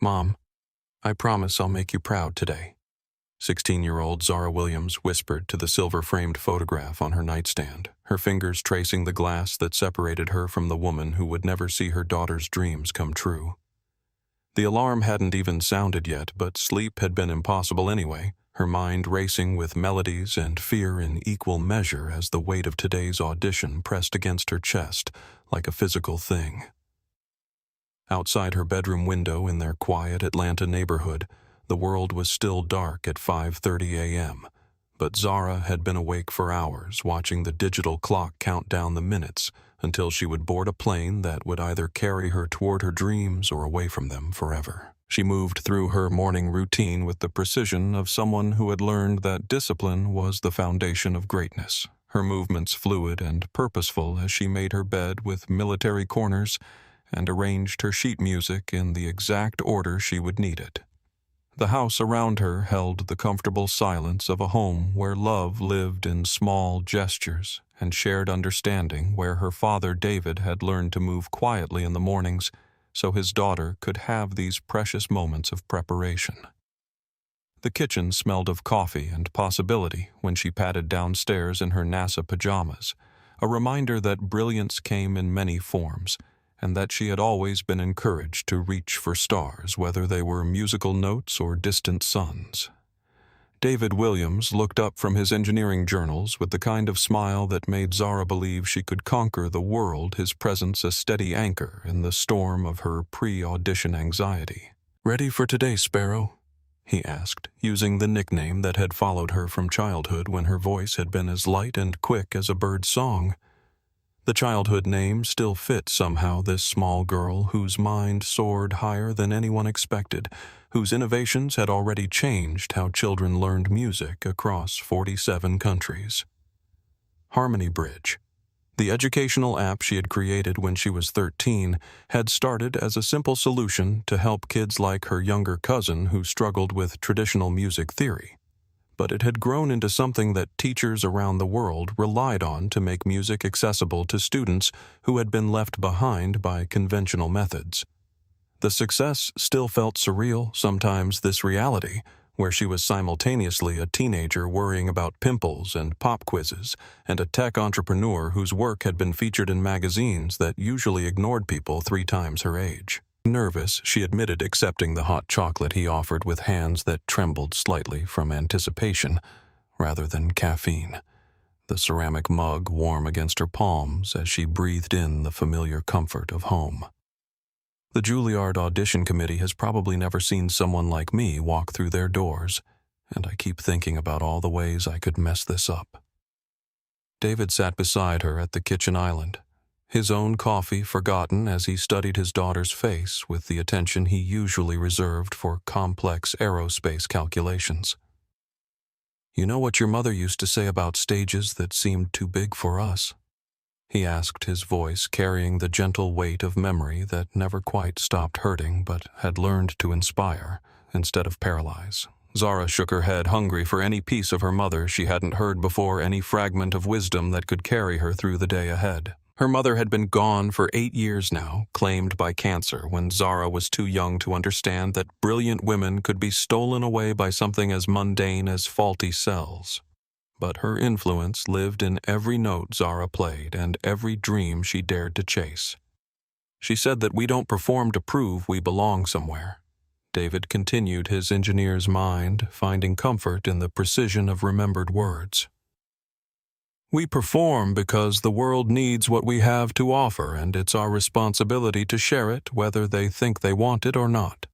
Mom, I promise I'll make you proud today, 16-year-old Zara Williams whispered to the silver-framed photograph on her nightstand, her fingers tracing the glass that separated her from the woman who would never see her daughter's dreams come true. The alarm hadn't even sounded yet, but sleep had been impossible anyway, her mind racing with melodies and fear in equal measure as the weight of today's audition pressed against her chest like a physical thing. Outside her bedroom window in their quiet Atlanta neighborhood, the world was still dark at 5:30 a.m., but Zara had been awake for hours, watching the digital clock count down the minutes until she would board a plane that would either carry her toward her dreams or away from them forever. She moved through her morning routine with the precision of someone who had learned that discipline was the foundation of greatness, her movements fluid and purposeful as she made her bed with military corners and arranged her sheet music in the exact order she would need it. The house around her held the comfortable silence of a home where love lived in small gestures and shared understanding, where her father David had learned to move quietly in the mornings so his daughter could have these precious moments of preparation. The kitchen smelled of coffee and possibility when she padded downstairs in her NASA pajamas, a reminder that brilliance came in many forms, and that she had always been encouraged to reach for stars, whether they were musical notes or distant suns. David Williams looked up from his engineering journals with the kind of smile that made Zara believe she could conquer the world, his presence a steady anchor in the storm of her pre-audition anxiety. "Ready for today, Sparrow?" he asked, using the nickname that had followed her from childhood when her voice had been as light and quick as a bird's song. The childhood name still fit somehow this small girl whose mind soared higher than anyone expected, whose innovations had already changed how children learned music across 47 countries. Harmony Bridge, the educational app she had created when she was 13, had started as a simple solution to help kids like her younger cousin who struggled with traditional music theory. But it had grown into something that teachers around the world relied on to make music accessible to students who had been left behind by conventional methods. The success still felt surreal, sometimes this reality, where she was simultaneously a teenager worrying about pimples and pop quizzes, and a tech entrepreneur whose work had been featured in magazines that usually ignored people 3 times her age. Nervous, she admitted accepting the hot chocolate he offered with hands that trembled slightly from anticipation rather than caffeine, the ceramic mug warm against her palms as she breathed in the familiar comfort of home. The Juilliard audition committee has probably never seen someone like me walk through their doors, and I keep thinking about all the ways I could mess this up. David sat beside her at the kitchen island, his own coffee forgotten as he studied his daughter's face with the attention he usually reserved for complex aerospace calculations. "You know what your mother used to say about stages that seemed too big for us?" he asked, his voice carrying the gentle weight of memory that never quite stopped hurting but had learned to inspire instead of paralyze. Zara shook her head, hungry for any piece of her mother she hadn't heard before, any fragment of wisdom that could carry her through the day ahead. Her mother had been gone for 8 years now, claimed by cancer, when Zara was too young to understand that brilliant women could be stolen away by something as mundane as faulty cells. But her influence lived in every note Zara played and every dream she dared to chase. She said that we don't perform to prove we belong somewhere. David continued his engineer's mind, finding comfort in the precision of remembered words. We perform because the world needs what we have to offer, and it's our responsibility to share it, whether they think they want it or not.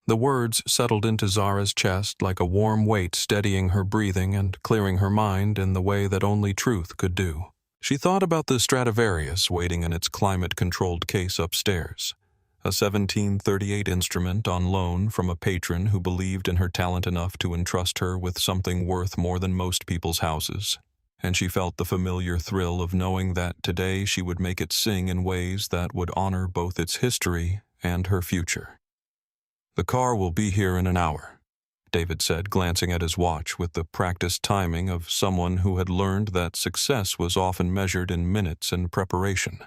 The words settled into Zara's chest like a warm weight, steadying her breathing and clearing her mind in the way that only truth could do. She thought about the Stradivarius waiting in its climate-controlled case upstairs, a 1738 instrument on loan from a patron who believed in her talent enough to entrust her with something worth more than most people's houses. And she felt the familiar thrill of knowing that today she would make it sing in ways that would honor both its history and her future. "The car will be here in an hour," David said, glancing at his watch with the practiced timing of someone who had learned that success was often measured in minutes and preparation.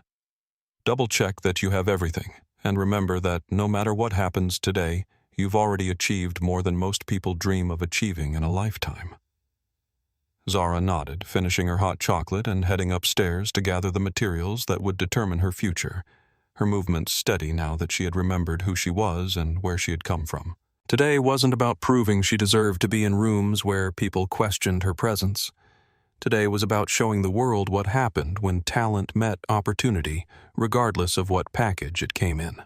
"Double-check that you have everything, And remember that no matter what happens today, you've already achieved more than most people dream of achieving in a lifetime." Zara nodded, finishing her hot chocolate and heading upstairs to gather the materials that would determine her future, her movements steady now that she had remembered who she was and where she had come from. Today wasn't about proving she deserved to be in rooms where people questioned her presence. Today was about showing the world what happened when talent met opportunity, regardless of what package it came in.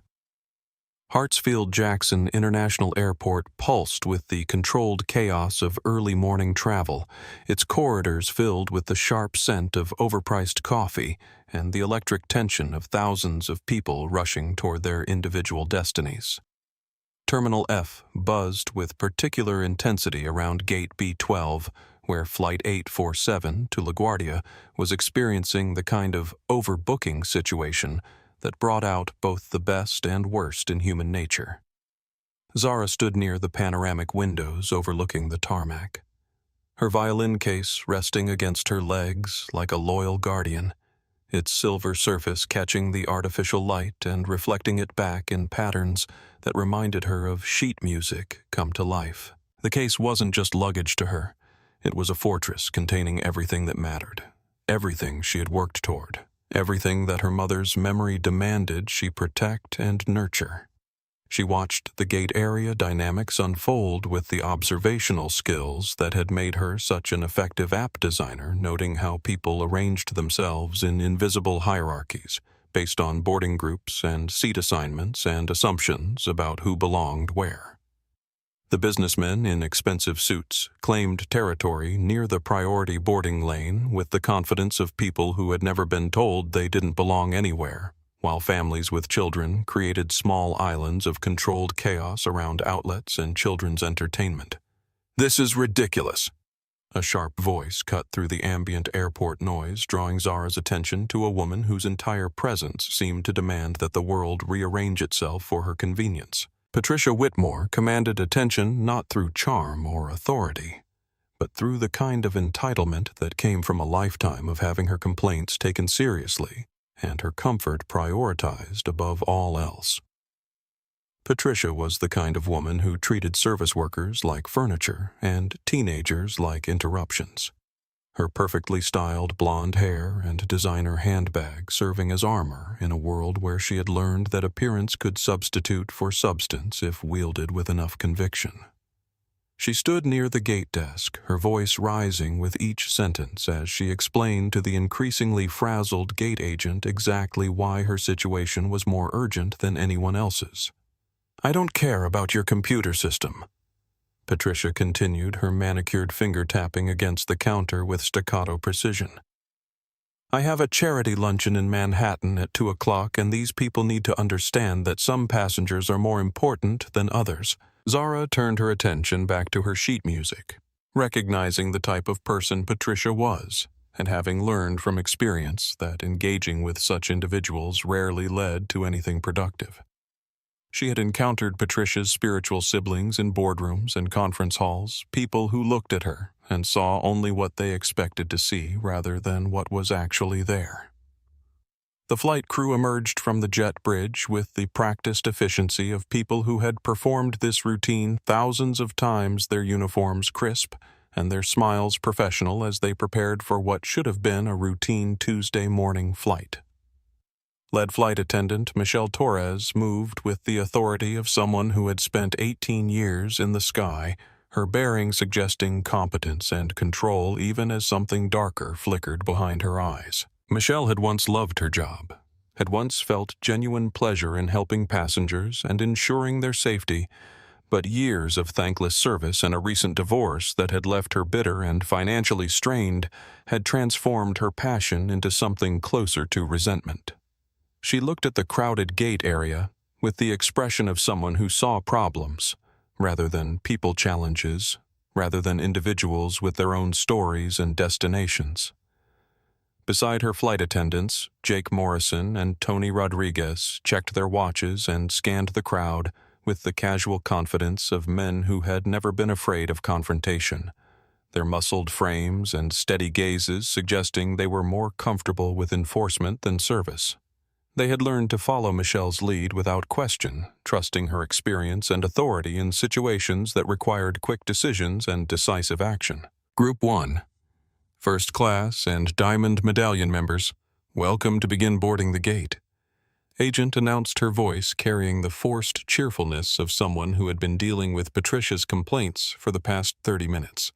Hartsfield-Jackson International Airport pulsed with the controlled chaos of early morning travel, its corridors filled with the sharp scent of overpriced coffee and the electric tension of thousands of people rushing toward their individual destinies. Terminal F buzzed with particular intensity around Gate B12, where Flight 847 to LaGuardia was experiencing the kind of overbooking situation that brought out both the best and worst in human nature. Zara stood near the panoramic windows overlooking the tarmac, her violin case resting against her legs like a loyal guardian, its silver surface catching the artificial light and reflecting it back in patterns that reminded her of sheet music come to life. The case wasn't just luggage to her. It was a fortress containing everything that mattered, everything she had worked toward, everything that her mother's memory demanded she protect and nurture. She watched the gate area dynamics unfold with the observational skills that had made her such an effective app designer, noting how people arranged themselves in invisible hierarchies based on boarding groups and seat assignments and assumptions about who belonged where. The businessmen in expensive suits claimed territory near the priority boarding lane with the confidence of people who had never been told they didn't belong anywhere, while families with children created small islands of controlled chaos around outlets and children's entertainment. "This is ridiculous." A sharp voice cut through the ambient airport noise, drawing Zara's attention to a woman whose entire presence seemed to demand that the world rearrange itself for her convenience. Patricia Whitmore commanded attention not through charm or authority, but through the kind of entitlement that came from a lifetime of having her complaints taken seriously and her comfort prioritized above all else. Patricia was the kind of woman who treated service workers like furniture and teenagers like interruptions. Her perfectly styled blonde hair and designer handbag serving as armor in a world where she had learned that appearance could substitute for substance if wielded with enough conviction. She stood near the gate desk, her voice rising with each sentence as she explained to the increasingly frazzled gate agent exactly why her situation was more urgent than anyone else's. "I don't care about your computer system," Patricia continued, her manicured finger tapping against the counter with staccato precision. "I have a charity luncheon in Manhattan at 2 o'clock, and these people need to understand that some passengers are more important than others." Zara turned her attention back to her sheet music, recognizing the type of person Patricia was, and having learned from experience that engaging with such individuals rarely led to anything productive. She had encountered Patricia's spiritual siblings in boardrooms and conference halls, people who looked at her and saw only what they expected to see rather than what was actually there. The flight crew emerged from the jet bridge with the practiced efficiency of people who had performed this routine thousands of times, their uniforms crisp and their smiles professional as they prepared for what should have been a routine Tuesday morning flight. Lead flight attendant Michelle Torres moved with the authority of someone who had spent 18 years in the sky, her bearing suggesting competence and control even as something darker flickered behind her eyes. Michelle had once loved her job, had once felt genuine pleasure in helping passengers and ensuring their safety, but years of thankless service and a recent divorce that had left her bitter and financially strained had transformed her passion into something closer to resentment. She looked at the crowded gate area with the expression of someone who saw problems, rather than people challenges, rather than individuals with their own stories and destinations. Beside her flight attendants, Jake Morrison and Tony Rodriguez checked their watches and scanned the crowd with the casual confidence of men who had never been afraid of confrontation, their muscled frames and steady gazes suggesting they were more comfortable with enforcement than service. They had learned to follow Michelle's lead without question, trusting her experience and authority in situations that required quick decisions and decisive action. Group 1. First Class and Diamond Medallion members, welcome to begin boarding the gate. Agent announced, her voice carrying the forced cheerfulness of someone who had been dealing with Patricia's complaints for the past 30 minutes.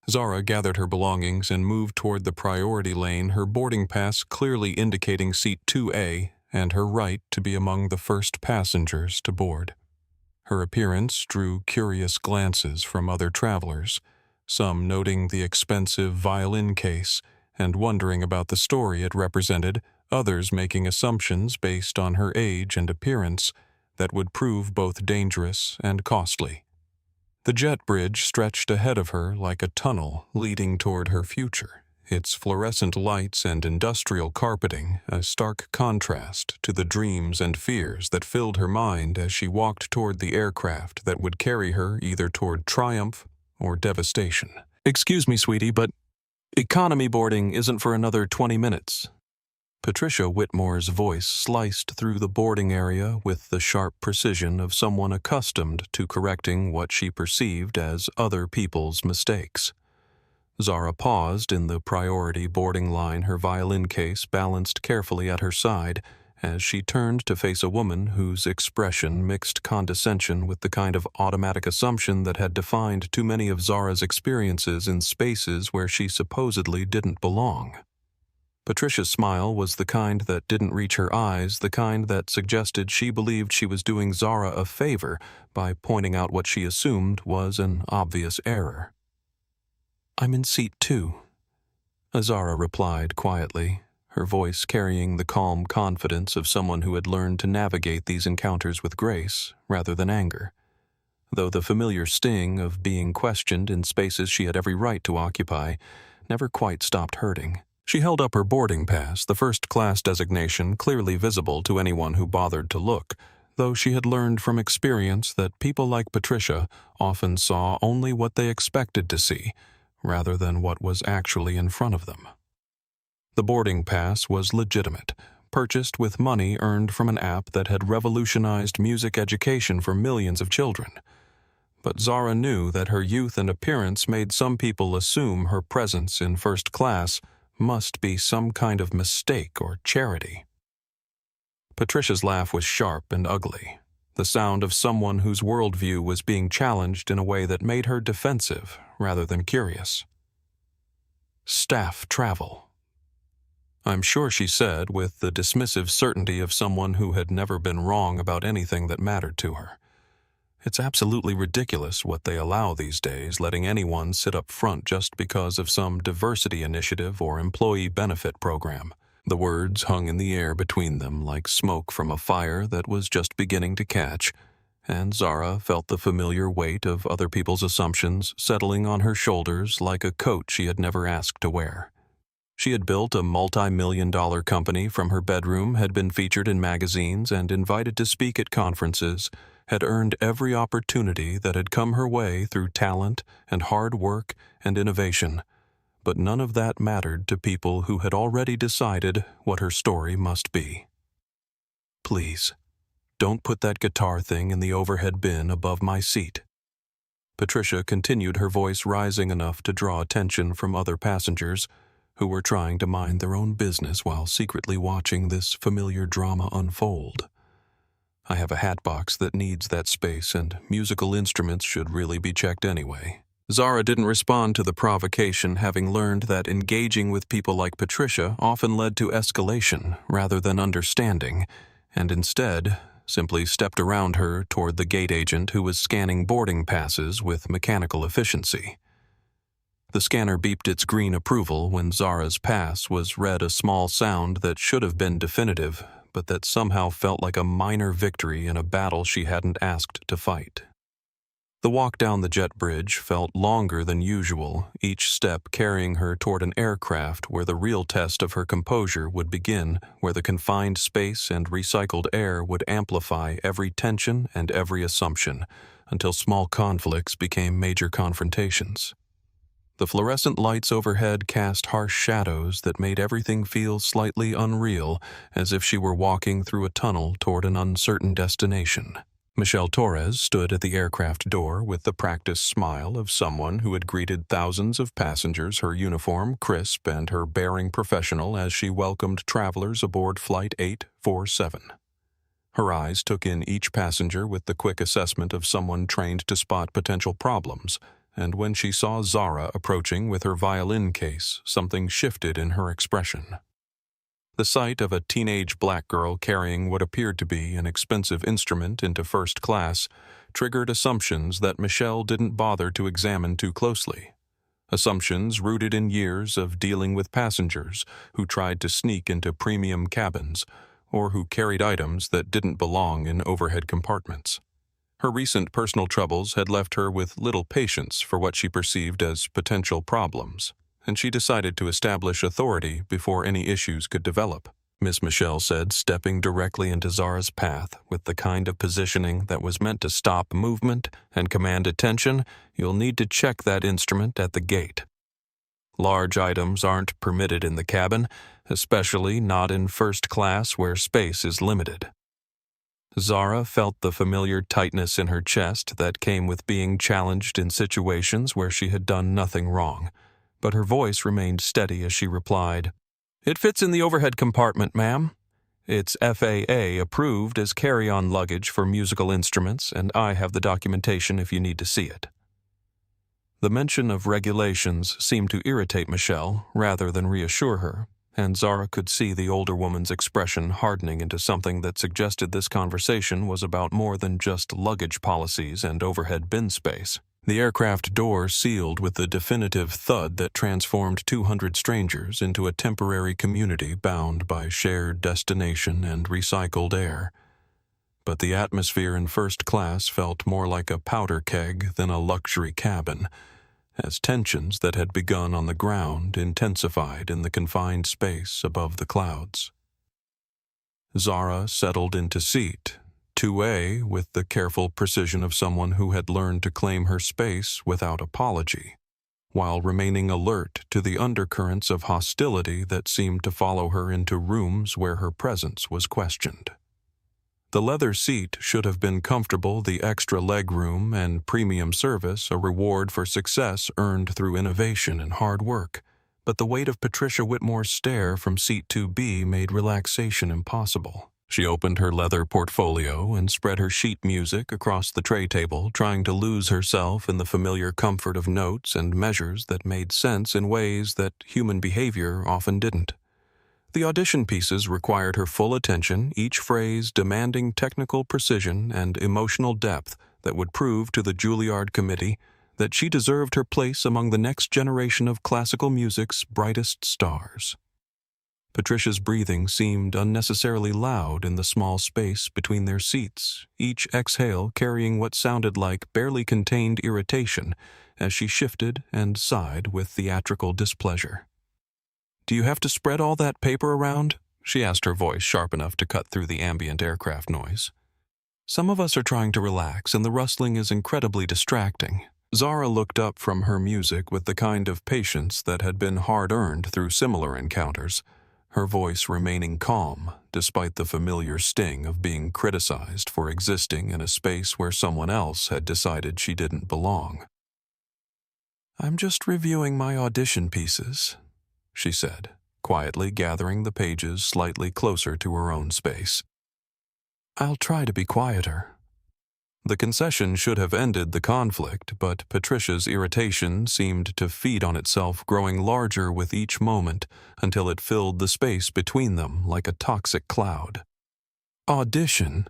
Zara gathered her belongings and moved toward the priority lane, her boarding pass clearly indicating seat 2A and her right to be among the first passengers to board. Her appearance drew curious glances from other travelers, some noting the expensive violin case and wondering about the story it represented, others making assumptions based on her age and appearance that would prove both dangerous and costly. The jet bridge stretched ahead of her like a tunnel leading toward her future, its fluorescent lights and industrial carpeting a stark contrast to the dreams and fears that filled her mind as she walked toward the aircraft that would carry her either toward triumph or devastation. "Excuse me, sweetie, but economy boarding isn't for another 20 minutes. Patricia Whitmore's voice sliced through the boarding area with the sharp precision of someone accustomed to correcting what she perceived as other people's mistakes. Zara paused in the priority boarding line, her violin case balanced carefully at her side, as she turned to face a woman whose expression mixed condescension with the kind of automatic assumption that had defined too many of Zara's experiences in spaces where she supposedly didn't belong. Patricia's smile was the kind that didn't reach her eyes, the kind that suggested she believed she was doing Zara a favor by pointing out what she assumed was an obvious error. "I'm in seat 2, Zara replied quietly, her voice carrying the calm confidence of someone who had learned to navigate these encounters with grace rather than anger, though the familiar sting of being questioned in spaces she had every right to occupy never quite stopped hurting. She held up her boarding pass, the first-class designation clearly visible to anyone who bothered to look, though she had learned from experience that people like Patricia often saw only what they expected to see, rather than what was actually in front of them. The boarding pass was legitimate, purchased with money earned from an app that had revolutionized music education for millions of children. But Zara knew that her youth and appearance made some people assume her presence in first class must be some kind of mistake or charity. Patricia's laugh was sharp and ugly, the sound of someone whose worldview was being challenged in a way that made her defensive rather than curious. "Staff travel," I'm sure she said with the dismissive certainty of someone who had never been wrong about anything that mattered to her. It's absolutely ridiculous what they allow these days, letting anyone sit up front just because of some diversity initiative or employee benefit program. The words hung in the air between them like smoke from a fire that was just beginning to catch, and Zara felt the familiar weight of other people's assumptions settling on her shoulders like a coat she had never asked to wear. She had built a multi-million-dollar company from her bedroom, had been featured in magazines and invited to speak at conferences, had earned every opportunity that had come her way through talent and hard work and innovation, but none of that mattered to people who had already decided what her story must be. "Please, don't put that guitar thing in the overhead bin above my seat." Patricia continued, her voice rising enough to draw attention from other passengers who were trying to mind their own business while secretly watching this familiar drama unfold. "I have a hatbox that needs that space, and musical instruments should really be checked anyway." Zara didn't respond to the provocation, having learned that engaging with people like Patricia often led to escalation rather than understanding, and instead simply stepped around her toward the gate agent who was scanning boarding passes with mechanical efficiency. The scanner beeped its green approval when Zara's pass was read, a small sound that should have been definitive, but that somehow felt like a minor victory in a battle she hadn't asked to fight. The walk down the jet bridge felt longer than usual, each step carrying her toward an aircraft where the real test of her composure would begin, where the confined space and recycled air would amplify every tension and every assumption, until small conflicts became major confrontations. The fluorescent lights overhead cast harsh shadows that made everything feel slightly unreal, as if she were walking through a tunnel toward an uncertain destination. Michelle Torres stood at the aircraft door with the practiced smile of someone who had greeted thousands of passengers, her uniform crisp and her bearing professional as she welcomed travelers aboard Flight 847. Her eyes took in each passenger with the quick assessment of someone trained to spot potential problems, and when she saw Zara approaching with her violin case, something shifted in her expression. The sight of a teenage black girl carrying what appeared to be an expensive instrument into first class triggered assumptions that Michelle didn't bother to examine too closely. Assumptions rooted in years of dealing with passengers who tried to sneak into premium cabins or who carried items that didn't belong in overhead compartments. Her recent personal troubles had left her with little patience for what she perceived as potential problems, and she decided to establish authority before any issues could develop. Miss Michelle said, stepping directly into Zara's path with the kind of positioning that was meant to stop movement and command attention. "You'll need to check that instrument at the gate. Large items aren't permitted in the cabin, especially not in first class where space is limited." Zara felt the familiar tightness in her chest that came with being challenged in situations where she had done nothing wrong, but her voice remained steady as she replied, "It fits in the overhead compartment, ma'am. It's FAA approved as carry-on luggage for musical instruments, and I have the documentation if you need to see it." The mention of regulations seemed to irritate Michelle rather than reassure her, and Zara could see the older woman's expression hardening into something that suggested this conversation was about more than just luggage policies and overhead bin space. The aircraft door sealed with the definitive thud that transformed 200 strangers into a temporary community bound by shared destination and recycled air. But the atmosphere in first class felt more like a powder keg than a luxury cabin, as tensions that had begun on the ground intensified in the confined space above the clouds. Zara settled into seat, 2A, with the careful precision of someone who had learned to claim her space without apology, while remaining alert to the undercurrents of hostility that seemed to follow her into rooms where her presence was questioned. The leather seat should have been comfortable, the extra legroom and premium service a reward for success earned through innovation and hard work, but the weight of Patricia Whitmore's stare from seat 2B made relaxation impossible. She opened her leather portfolio and spread her sheet music across the tray table, trying to lose herself in the familiar comfort of notes and measures that made sense in ways that human behavior often didn't. The audition pieces required her full attention, each phrase demanding technical precision and emotional depth that would prove to the Juilliard committee that she deserved her place among the next generation of classical music's brightest stars. Patricia's breathing seemed unnecessarily loud in the small space between their seats, each exhale carrying what sounded like barely contained irritation as she shifted and sighed with theatrical displeasure. "Do you have to spread all that paper around?" she asked, her voice sharp enough to cut through the ambient aircraft noise. "Some of us are trying to relax, and the rustling is incredibly distracting." Zara looked up from her music with the kind of patience that had been hard-earned through similar encounters, her voice remaining calm despite the familiar sting of being criticized for existing in a space where someone else had decided she didn't belong. "I'm just reviewing my audition pieces," she said, quietly gathering the pages slightly closer to her own space. "I'll try to be quieter." The concession should have ended the conflict, but Patricia's irritation seemed to feed on itself, growing larger with each moment until it filled the space between them like a toxic cloud. "Audition,"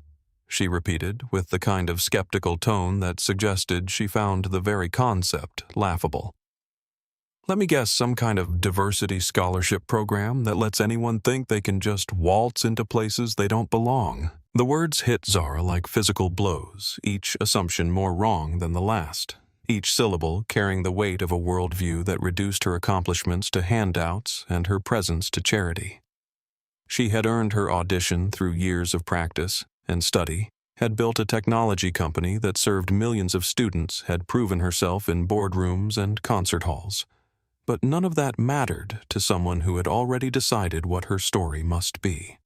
she repeated with the kind of skeptical tone that suggested she found the very concept laughable. "Let me guess, some kind of diversity scholarship program that lets anyone think they can just waltz into places they don't belong." The words hit Zara like physical blows, each assumption more wrong than the last, each syllable carrying the weight of a worldview that reduced her accomplishments to handouts and her presence to charity. She had earned her audition through years of practice and study, had built a technology company that served millions of students, had proven herself in boardrooms and concert halls. But none of that mattered to someone who had already decided what her story must be.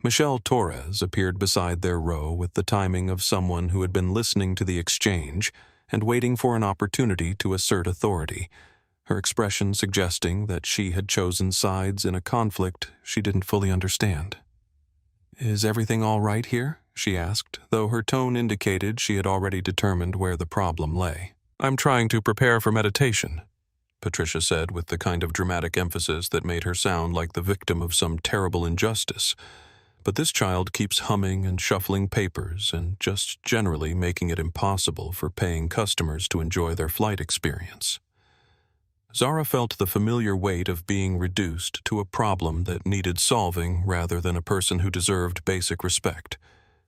Michelle Torres appeared beside their row with the timing of someone who had been listening to the exchange and waiting for an opportunity to assert authority, her expression suggesting that she had chosen sides in a conflict she didn't fully understand. "Is everything all right here?" she asked, though her tone indicated she had already determined where the problem lay. "I'm trying to prepare for meditation," Patricia said with the kind of dramatic emphasis that made her sound like the victim of some terrible injustice. But this child keeps humming and shuffling papers and just generally making it impossible for paying customers to enjoy their flight experience. Zara felt the familiar weight of being reduced to a problem that needed solving rather than a person who deserved basic respect,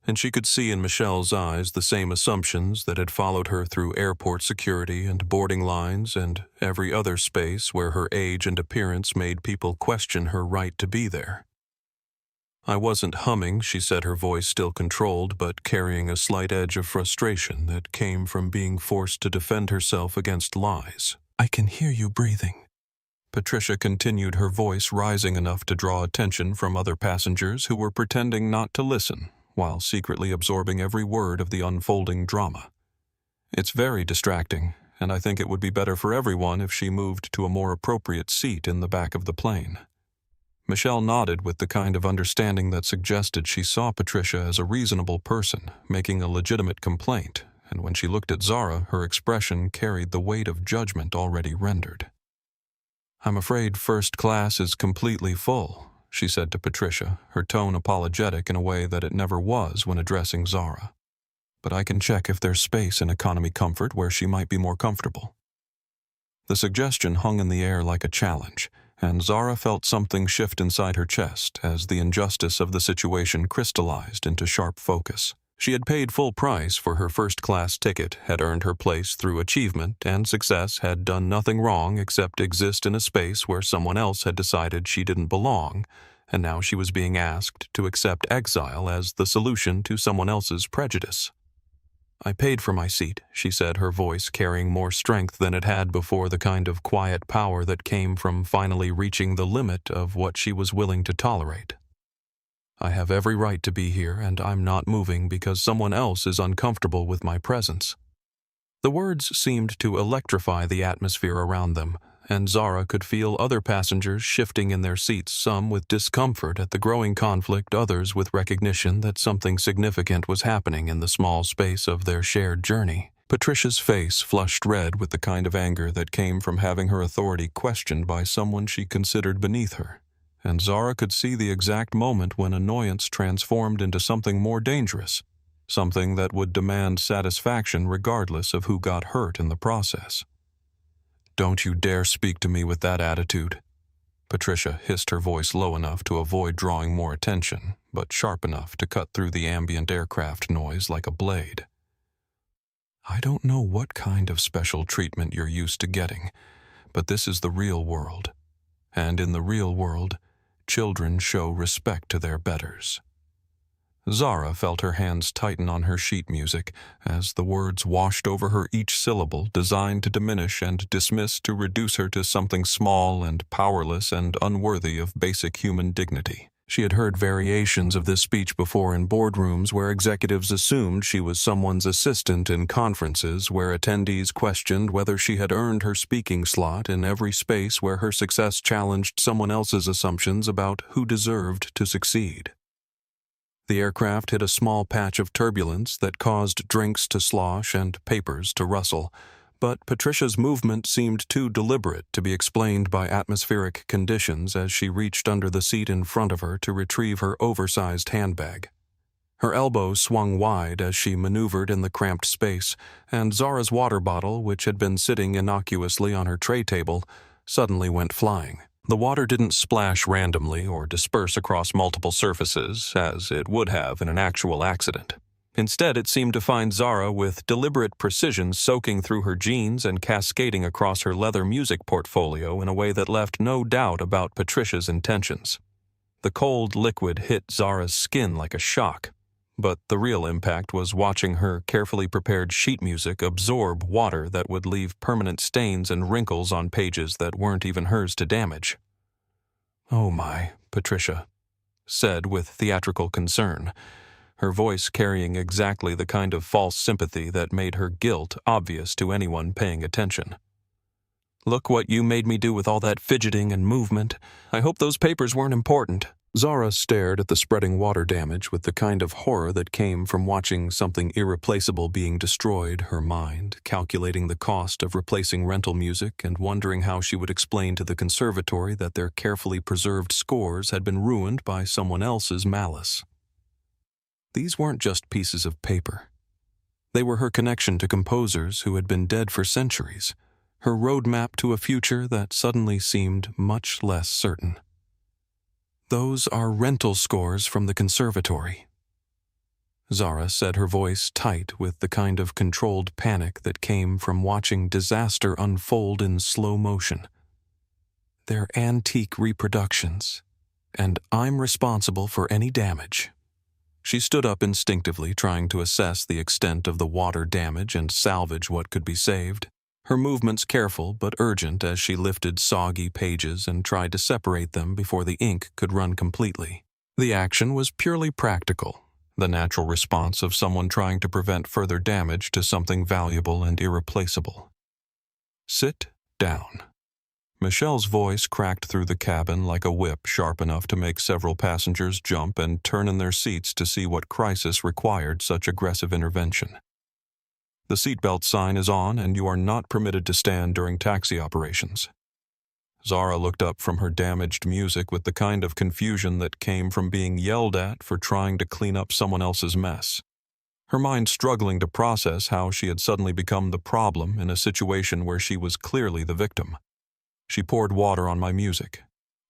and she could see in Michelle's eyes the same assumptions that had followed her through airport security and boarding lines and every other space where her age and appearance made people question her right to be there. "I wasn't humming," she said, her voice still controlled but carrying a slight edge of frustration that came from being forced to defend herself against lies. "I can hear you breathing." Patricia continued, her voice rising enough to draw attention from other passengers who were pretending not to listen, while secretly absorbing every word of the unfolding drama. "It's very distracting, and I think it would be better for everyone if she moved to a more appropriate seat in the back of the plane." Michelle nodded with the kind of understanding that suggested she saw Patricia as a reasonable person, making a legitimate complaint, and when she looked at Zara, her expression carried the weight of judgment already rendered. "I'm afraid first class is completely full," she said to Patricia, her tone apologetic in a way that it never was when addressing Zara. "But I can check if there's space in economy comfort where she might be more comfortable." The suggestion hung in the air like a challenge, and Zara felt something shift inside her chest as the injustice of the situation crystallized into sharp focus. She had paid full price for her first-class ticket, had earned her place through achievement and success, had done nothing wrong except exist in a space where someone else had decided she didn't belong, and now she was being asked to accept exile as the solution to someone else's prejudice. "I paid for my seat," she said, her voice carrying more strength than it had before, the kind of quiet power that came from finally reaching the limit of what she was willing to tolerate. "I have every right to be here, and I'm not moving because someone else is uncomfortable with my presence." The words seemed to electrify the atmosphere around them, and Zara could feel other passengers shifting in their seats, some with discomfort at the growing conflict, others with recognition that something significant was happening in the small space of their shared journey. Patricia's face flushed red with the kind of anger that came from having her authority questioned by someone she considered beneath her, and Zara could see the exact moment when annoyance transformed into something more dangerous, something that would demand satisfaction regardless of who got hurt in the process. "Don't you dare speak to me with that attitude." Patricia hissed, her voice low enough to avoid drawing more attention, but sharp enough to cut through the ambient aircraft noise like a blade. "I don't know what kind of special treatment you're used to getting, but this is the real world. And in the real world, children show respect to their betters." Zara felt her hands tighten on her sheet music as the words washed over her, each syllable designed to diminish and dismiss, to reduce her to something small and powerless and unworthy of basic human dignity. She had heard variations of this speech before in boardrooms where executives assumed she was someone's assistant, in conferences where attendees questioned whether she had earned her speaking slot, in every space where her success challenged someone else's assumptions about who deserved to succeed. The aircraft hit a small patch of turbulence that caused drinks to slosh and papers to rustle, but Patricia's movement seemed too deliberate to be explained by atmospheric conditions as she reached under the seat in front of her to retrieve her oversized handbag. Her elbows swung wide as she maneuvered in the cramped space, and Zara's water bottle, which had been sitting innocuously on her tray table, suddenly went flying. The water didn't splash randomly or disperse across multiple surfaces, as it would have in an actual accident. Instead, it seemed to find Zara with deliberate precision, soaking through her jeans and cascading across her leather music portfolio in a way that left no doubt about Patricia's intentions. The cold liquid hit Zara's skin like a shock. But the real impact was watching her carefully prepared sheet music absorb water that would leave permanent stains and wrinkles on pages that weren't even hers to damage. "Oh my," Patricia said with theatrical concern, her voice carrying exactly the kind of false sympathy that made her guilt obvious to anyone paying attention. "Look what you made me do with all that fidgeting and movement. I hope those papers weren't important." Zara stared at the spreading water damage with the kind of horror that came from watching something irreplaceable being destroyed, her mind calculating the cost of replacing rental music and wondering how she would explain to the conservatory that their carefully preserved scores had been ruined by someone else's malice. These weren't just pieces of paper. They were her connection to composers who had been dead for centuries, her roadmap to a future that suddenly seemed much less certain. "Those are rental scores from the conservatory," Zara said, her voice tight with the kind of controlled panic that came from watching disaster unfold in slow motion. "They're antique reproductions, and I'm responsible for any damage." She stood up instinctively, trying to assess the extent of the water damage and salvage what could be saved. Her movements careful but urgent as she lifted soggy pages and tried to separate them before the ink could run completely. The action was purely practical, the natural response of someone trying to prevent further damage to something valuable and irreplaceable. "Sit down." Michelle's voice cracked through the cabin like a whip sharp enough to make several passengers jump and turn in their seats to see what crisis required such aggressive intervention. "The seatbelt sign is on and you are not permitted to stand during taxi operations." Zara looked up from her damaged music with the kind of confusion that came from being yelled at for trying to clean up someone else's mess, her mind struggling to process how she had suddenly become the problem in a situation where she was clearly the victim. "She poured water on my music,"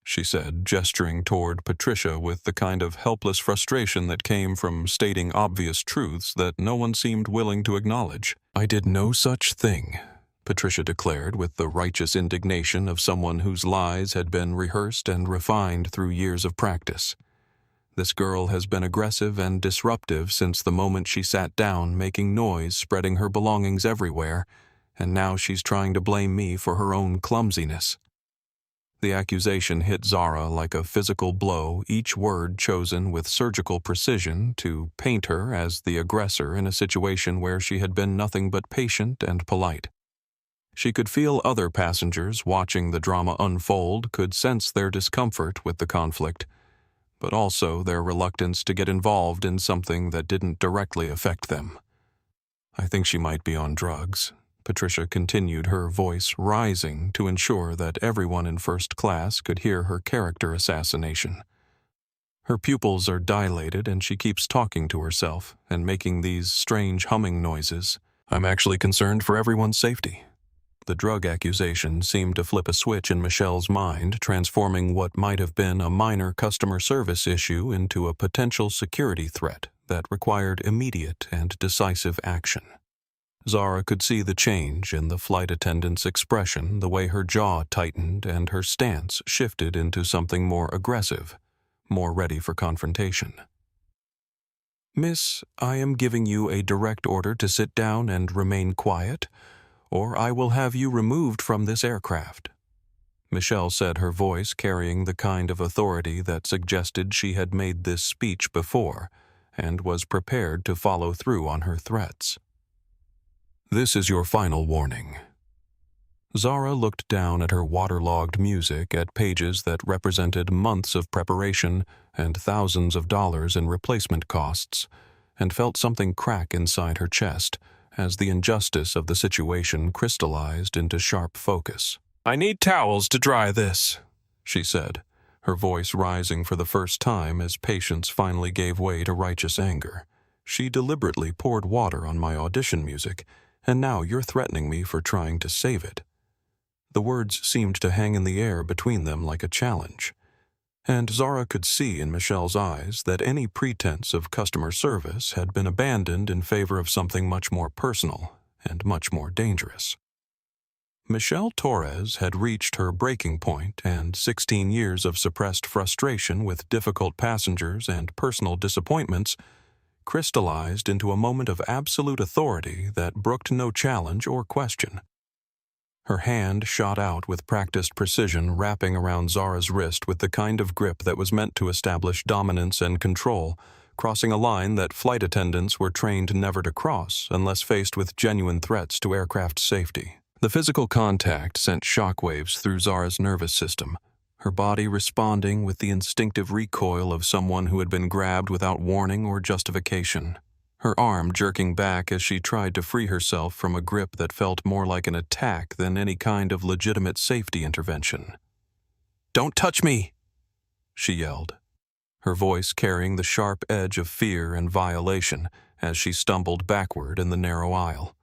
she said, gesturing toward Patricia with the kind of helpless frustration that came from stating obvious truths that no one seemed willing to acknowledge. "I did no such thing," Patricia declared with the righteous indignation of someone whose lies had been rehearsed and refined through years of practice. "This girl has been aggressive and disruptive since the moment she sat down, making noise, spreading her belongings everywhere, and now she's trying to blame me for her own clumsiness." The accusation hit Zara like a physical blow, each word chosen with surgical precision to paint her as the aggressor in a situation where she had been nothing but patient and polite. She could feel other passengers watching the drama unfold could sense their discomfort with the conflict, but also their reluctance to get involved in something that didn't directly affect them. "I think she might be on drugs," Patricia continued, her voice rising to ensure that everyone in first class could hear her character assassination. "Her pupils are dilated and she keeps talking to herself and making these strange humming noises. I'm actually concerned for everyone's safety." The drug accusation seemed to flip a switch in Michelle's mind, transforming what might have been a minor customer service issue into a potential security threat that required immediate and decisive action. Zara could see the change in the flight attendant's expression, the way her jaw tightened and her stance shifted into something more aggressive, more ready for confrontation. "Miss, I am giving you a direct order to sit down and remain quiet, or I will have you removed from this aircraft," Michelle said, her voice carrying the kind of authority that suggested she had made this speech before and was prepared to follow through on her threats. "This is your final warning." Zara looked down at her waterlogged music, at pages that represented months of preparation and thousands of dollars in replacement costs, and felt something crack inside her chest as the injustice of the situation crystallized into sharp focus. "I need towels to dry this," she said, her voice rising for the first time as patience finally gave way to righteous anger. "She deliberately poured water on my audition music, and now you're threatening me for trying to save it." The words seemed to hang in the air between them like a challenge, and Zara could see in Michelle's eyes that any pretense of customer service had been abandoned in favor of something much more personal and much more dangerous. Michelle Torres had reached her breaking point, and 16 years of suppressed frustration with difficult passengers and personal disappointments crystallized into a moment of absolute authority that brooked no challenge or question. Her hand shot out with practiced precision, wrapping around Zara's wrist with the kind of grip that was meant to establish dominance and control, crossing a line that flight attendants were trained never to cross unless faced with genuine threats to aircraft safety. The physical contact sent shockwaves through Zara's nervous system, her body responding with the instinctive recoil of someone who had been grabbed without warning or justification. Her arm jerking back as she tried to free herself from a grip that felt more like an attack than any kind of legitimate safety intervention. "Don't touch me!" she yelled, her voice carrying the sharp edge of fear and violation as she stumbled backward in the narrow aisle.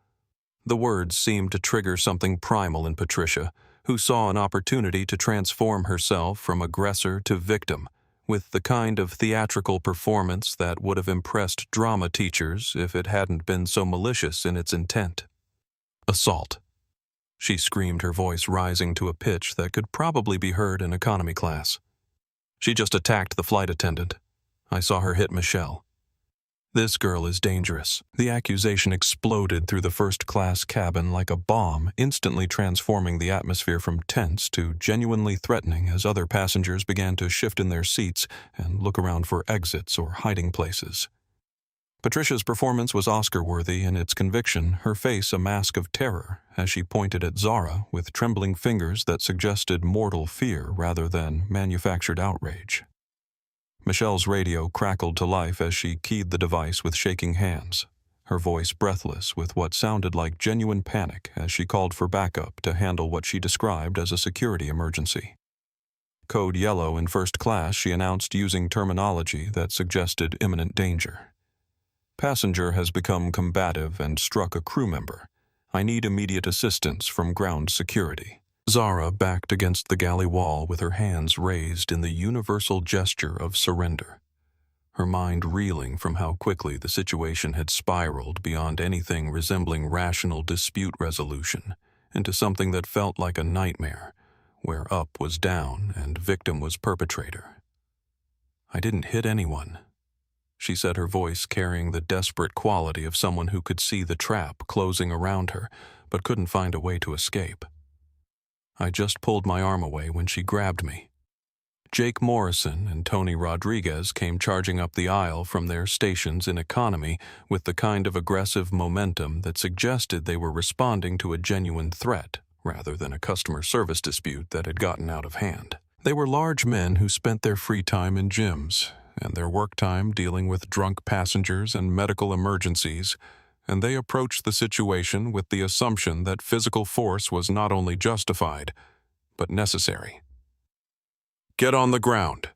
The words seemed to trigger something primal in Patricia, who saw an opportunity to transform herself from aggressor to victim, with the kind of theatrical performance that would have impressed drama teachers if it hadn't been so malicious in its intent. "Assault," she screamed, her voice rising to a pitch that could probably be heard in economy class. "She just attacked the flight attendant. I saw her hit Michelle. This girl is dangerous." The accusation exploded through the first-class cabin like a bomb, instantly transforming the atmosphere from tense to genuinely threatening as other passengers began to shift in their seats and look around for exits or hiding places. Patricia's performance was Oscar-worthy in its conviction, her face a mask of terror as she pointed at Zara with trembling fingers that suggested mortal fear rather than manufactured outrage. Michelle's radio crackled to life as she keyed the device with shaking hands, her voice breathless with what sounded like genuine panic as she called for backup to handle what she described as a security emergency. Code yellow in first class, she announced using terminology that suggested imminent danger. "Passenger has become combative and struck a crew member. I need immediate assistance from ground security." Zara backed against the galley wall with her hands raised in the universal gesture of surrender, her mind reeling from how quickly the situation had spiraled beyond anything resembling rational dispute resolution into something that felt like a nightmare, where up was down and victim was perpetrator. "I didn't hit anyone," she said, her voice carrying the desperate quality of someone who could see the trap closing around her but couldn't find a way to escape. "I just pulled my arm away when she grabbed me." Jake Morrison and Tony Rodriguez came charging up the aisle from their stations in economy with the kind of aggressive momentum that suggested they were responding to a genuine threat rather than a customer service dispute that had gotten out of hand. They were large men who spent their free time in gyms and their work time dealing with drunk passengers and medical emergencies, and they approached the situation with the assumption that physical force was not only justified, but necessary. "Get on the ground.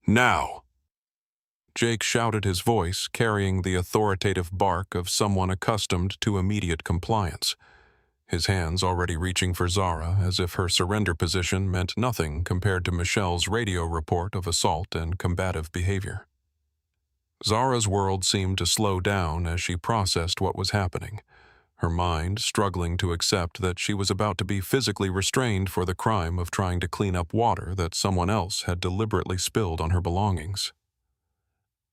Now!" Jake shouted, his voice carrying the authoritative bark of someone accustomed to immediate compliance, his hands already reaching for Zara as if her surrender position meant nothing compared to Michelle's radio report of assault and combative behavior. Zara's world seemed to slow down as she processed what was happening, her mind struggling to accept that she was about to be physically restrained for the crime of trying to clean up water that someone else had deliberately spilled on her belongings.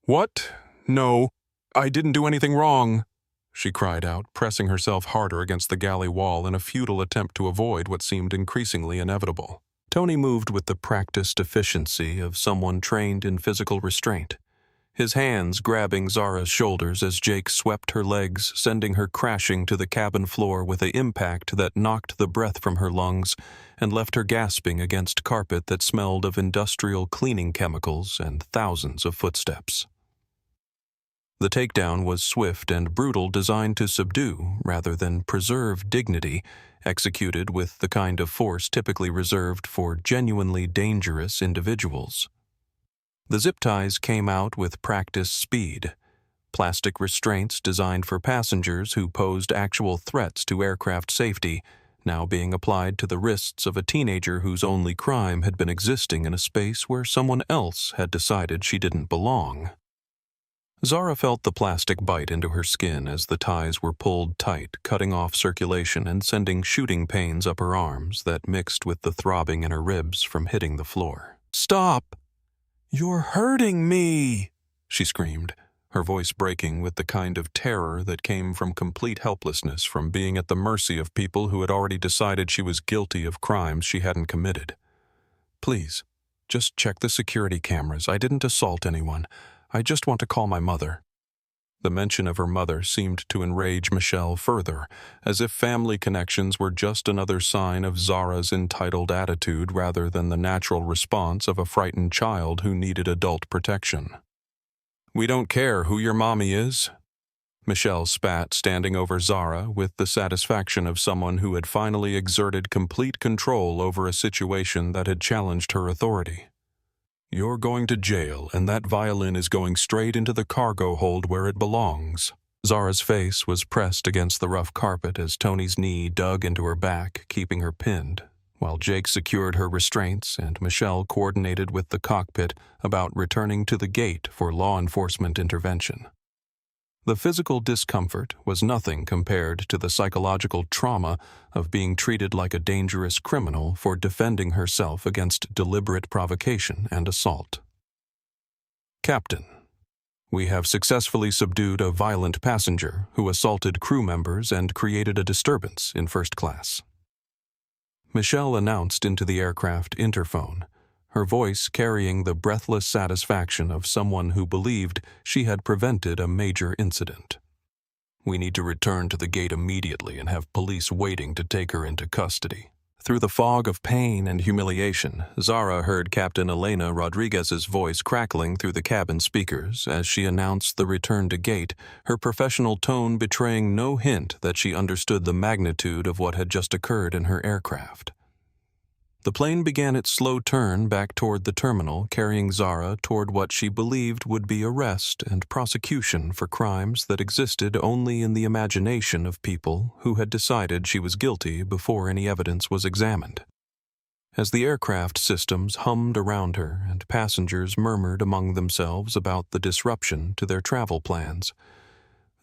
"What? No, I didn't do anything wrong," she cried out, pressing herself harder against the galley wall in a futile attempt to avoid what seemed increasingly inevitable. Tony moved with the practiced efficiency of someone trained in physical restraint, his hands grabbing Zara's shoulders as Jake swept her legs, sending her crashing to the cabin floor with an impact that knocked the breath from her lungs and left her gasping against carpet that smelled of industrial cleaning chemicals and thousands of footsteps. The takedown was swift and brutal, designed to subdue rather than preserve dignity, executed with the kind of force typically reserved for genuinely dangerous individuals. The zip ties came out with practiced speed, plastic restraints designed for passengers who posed actual threats to aircraft safety, now being applied to the wrists of a teenager whose only crime had been existing in a space where someone else had decided she didn't belong. Zara felt the plastic bite into her skin as the ties were pulled tight, cutting off circulation and sending shooting pains up her arms that mixed with the throbbing in her ribs from hitting the floor. "Stop! You're hurting me!" she screamed, her voice breaking with the kind of terror that came from complete helplessness from being at the mercy of people who had already decided she was guilty of crimes she hadn't committed. "Please, just check the security cameras. I didn't assault anyone. I just want to call my mother." The mention of her mother seemed to enrage Michelle further, as if family connections were just another sign of Zara's entitled attitude rather than the natural response of a frightened child who needed adult protection. "We don't care who your mommy is," Michelle spat, standing over Zara with the satisfaction of someone who had finally exerted complete control over a situation that had challenged her authority. "You're going to jail, and that violin is going straight into the cargo hold where it belongs." Zara's face was pressed against the rough carpet as Tony's knee dug into her back, keeping her pinned, while Jake secured her restraints and Michelle coordinated with the cockpit about returning to the gate for law enforcement intervention. The physical discomfort was nothing compared to the psychological trauma of being treated like a dangerous criminal for defending herself against deliberate provocation and assault. "Captain, we have successfully subdued a violent passenger who assaulted crew members and created a disturbance in first class," Michelle announced into the aircraft interphone, her voice carrying the breathless satisfaction of someone who believed she had prevented a major incident. "We need to return to the gate immediately and have police waiting to take her into custody." Through the fog of pain and humiliation, Zara heard Captain Elena Rodriguez's voice crackling through the cabin speakers as she announced the return to gate, her professional tone betraying no hint that she understood the magnitude of what had just occurred in her aircraft. The plane began its slow turn back toward the terminal, carrying Zara toward what she believed would be arrest and prosecution for crimes that existed only in the imagination of people who had decided she was guilty before any evidence was examined. As the aircraft systems hummed around her and passengers murmured among themselves about the disruption to their travel plans,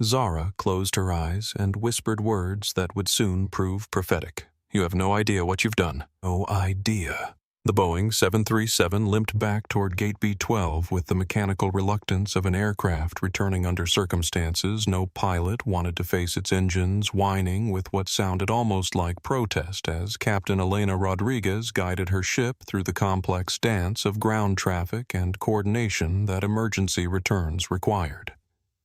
Zara closed her eyes and whispered words that would soon prove prophetic. "You have no idea what you've done." No idea. The Boeing 737 limped back toward Gate B-12 with the mechanical reluctance of an aircraft returning under circumstances no pilot wanted to face its engines whining with what sounded almost like protest as Captain Elena Rodriguez guided her ship through the complex dance of ground traffic and coordination that emergency returns required.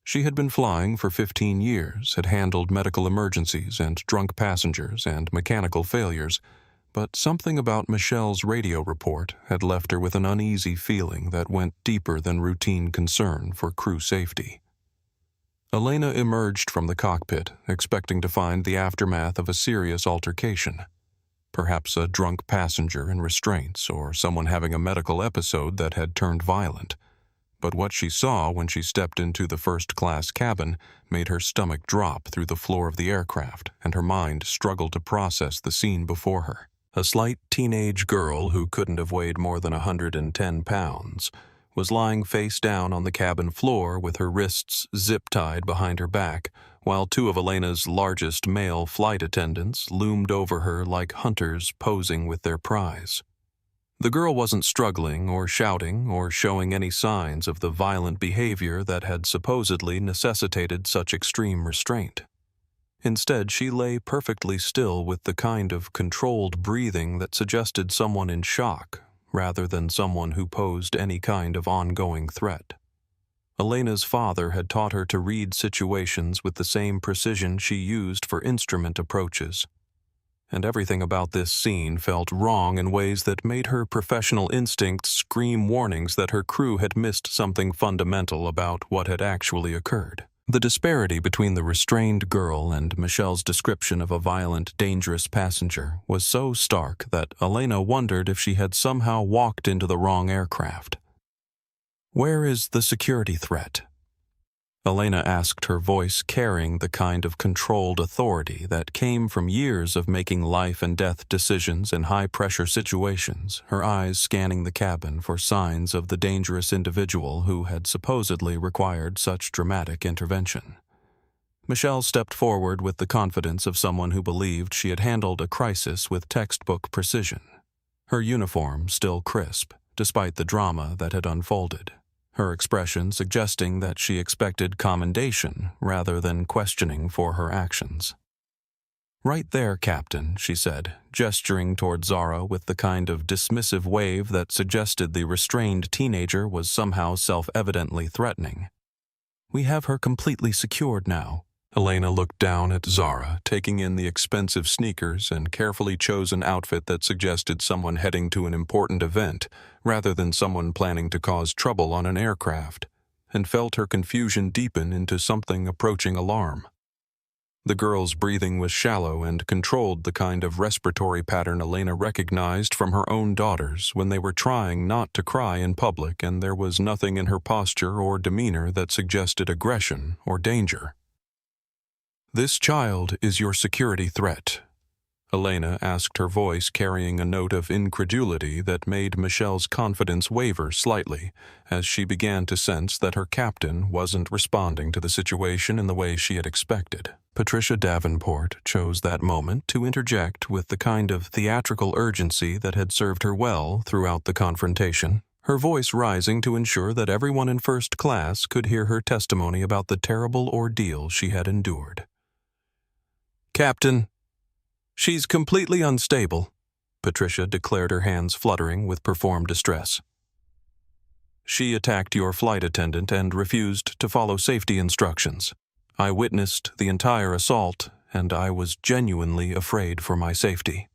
She had been flying for 15 years, had handled medical emergencies and drunk passengers and mechanical failures, but something about Michelle's radio report had left her with an uneasy feeling that went deeper than routine concern for crew safety. Elena emerged from the cockpit, expecting to find the aftermath of a serious altercation. Perhaps a drunk passenger in restraints or someone having a medical episode that had turned violent. But what she saw when she stepped into the first-class cabin made her stomach drop through the floor of the aircraft, and her mind struggled to process the scene before her. A slight teenage girl who couldn't have weighed more than 110 pounds was lying face down on the cabin floor with her wrists zip-tied behind her back, while two of Elena's largest male flight attendants loomed over her like hunters posing with their prize. The girl wasn't struggling or shouting or showing any signs of the violent behavior that had supposedly necessitated such extreme restraint. Instead, she lay perfectly still with the kind of controlled breathing that suggested someone in shock rather than someone who posed any kind of ongoing threat. Elena's father had taught her to read situations with the same precision she used for instrument approaches, and everything about this scene felt wrong in ways that made her professional instincts scream warnings that her crew had missed something fundamental about what had actually occurred. The disparity between the restrained girl and Michelle's description of a violent, dangerous passenger was so stark that Elena wondered if she had somehow walked into the wrong aircraft. "Where is the security threat?" Elena asked, her voice carrying the kind of controlled authority that came from years of making life-and-death decisions in high-pressure situations, her eyes scanning the cabin for signs of the dangerous individual who had supposedly required such dramatic intervention. Michelle stepped forward with the confidence of someone who believed she had handled a crisis with textbook precision, her uniform still crisp, despite the drama that had unfolded. her expression suggesting that she expected commendation rather than questioning for her actions. "Right there, Captain," she said, gesturing toward Zara with the kind of dismissive wave that suggested the restrained teenager was somehow self-evidently threatening. "We have her completely secured now." Elena looked down at Zara, taking in the expensive sneakers and carefully chosen outfit that suggested someone heading to an important event rather than someone planning to cause trouble on an aircraft, and felt her confusion deepen into something approaching alarm. The girl's breathing was shallow and controlled the kind of respiratory pattern Elena recognized from her own daughters when they were trying not to cry in public, and there was nothing in her posture or demeanor that suggested aggression or danger. "This child is your security threat," Elena asked, her voice carrying a note of incredulity that made Michelle's confidence waver slightly as she began to sense that her captain wasn't responding to the situation in the way she had expected. Patricia Davenport chose that moment to interject with the kind of theatrical urgency that had served her well throughout the confrontation, her voice rising to ensure that everyone in first class could hear her testimony about the terrible ordeal she had endured. "Captain, she's completely unstable," Patricia declared, her hands fluttering with performed distress. "She attacked your flight attendant and refused to follow safety instructions. I witnessed the entire assault, and I was genuinely afraid for my safety."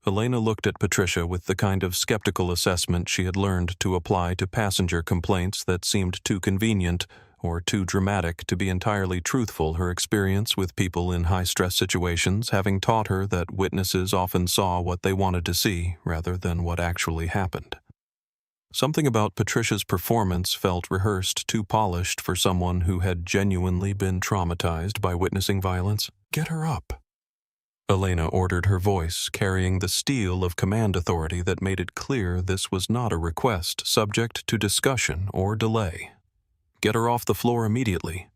Elena looked at Patricia with the kind of skeptical assessment she had learned to apply to passenger complaints that seemed too convenient or too dramatic to be entirely truthful, her experience with people in high-stress situations having taught her that witnesses often saw what they wanted to see rather than what actually happened. Something about Patricia's performance felt rehearsed, too polished for someone who had genuinely been traumatized by witnessing violence. "Get her up," Elena ordered, her voice carrying the steel of command authority that made it clear this was not a request subject to discussion or delay. "Get her off the floor immediately."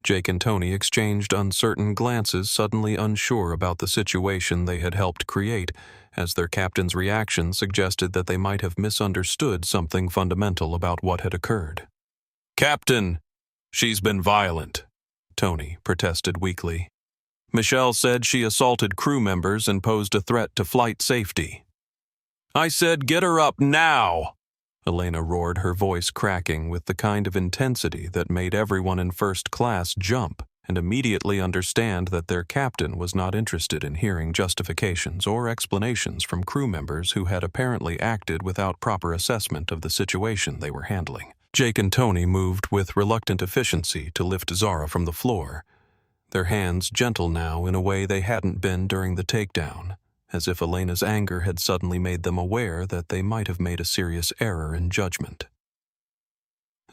Jake and Tony exchanged uncertain glances, suddenly unsure about the situation they had helped create, as their captain's reaction suggested that they might have misunderstood something fundamental about what had occurred. "Captain, she's been violent," Tony protested weakly. "Michelle said she assaulted crew members and posed a threat to flight safety." "I said get her up now!" Elena roared, her voice cracking with the kind of intensity that made everyone in first class jump and immediately understand that their captain was not interested in hearing justifications or explanations from crew members who had apparently acted without proper assessment of the situation they were handling. Jake and Tony moved with reluctant efficiency to lift Zara from the floor, their hands gentle now in a way they hadn't been during the takedown, as if Elena's anger had suddenly made them aware that they might have made a serious error in judgment.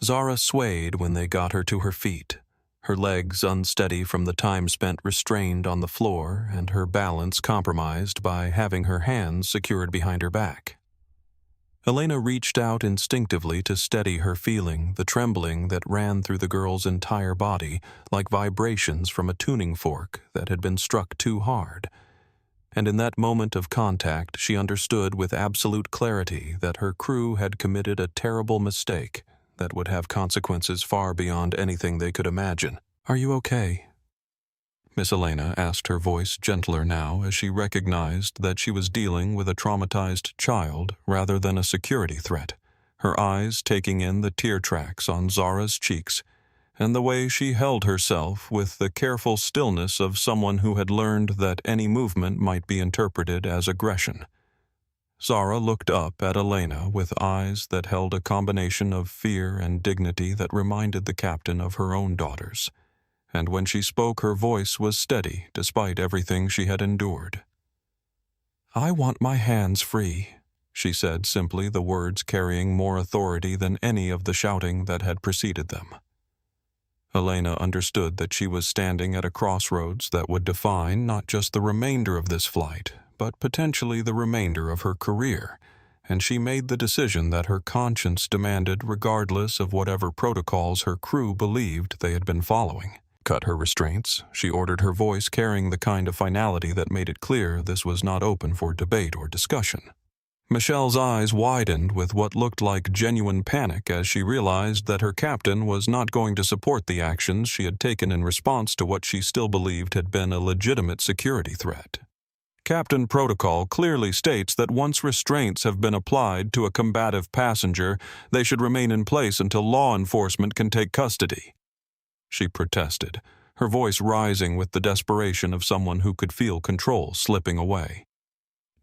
Zara swayed when they got her to her feet, her legs unsteady from the time spent restrained on the floor and her balance compromised by having her hands secured behind her back. Elena reached out instinctively to steady her, feeling the trembling that ran through the girl's entire body like vibrations from a tuning fork that had been struck too hard. And in that moment of contact, she understood with absolute clarity that her crew had committed a terrible mistake that would have consequences far beyond anything they could imagine. "Are you okay?" Miss Elena asked, her voice gentler now as she recognized that she was dealing with a traumatized child rather than a security threat, her eyes taking in the tear tracks on Zara's cheeks and the way she held herself with the careful stillness of someone who had learned that any movement might be interpreted as aggression. Zara looked up at Elena with eyes that held a combination of fear and dignity that reminded the captain of her own daughters, and when she spoke her voice was steady despite everything she had endured. "I want my hands free," she said simply, the words carrying more authority than any of the shouting that had preceded them. Elena understood that she was standing at a crossroads that would define not just the remainder of this flight, but potentially the remainder of her career, and she made the decision that her conscience demanded regardless of whatever protocols her crew believed they had been following. "Cut her restraints," she ordered, her voice carrying the kind of finality that made it clear this was not open for debate or discussion. Michelle's eyes widened with what looked like genuine panic as she realized that her captain was not going to support the actions she had taken in response to what she still believed had been a legitimate security threat. Captain protocol clearly states that once restraints have been applied to a combative passenger, they should remain in place until law enforcement can take custody. She protested, her voice rising with the desperation of someone who could feel control slipping away.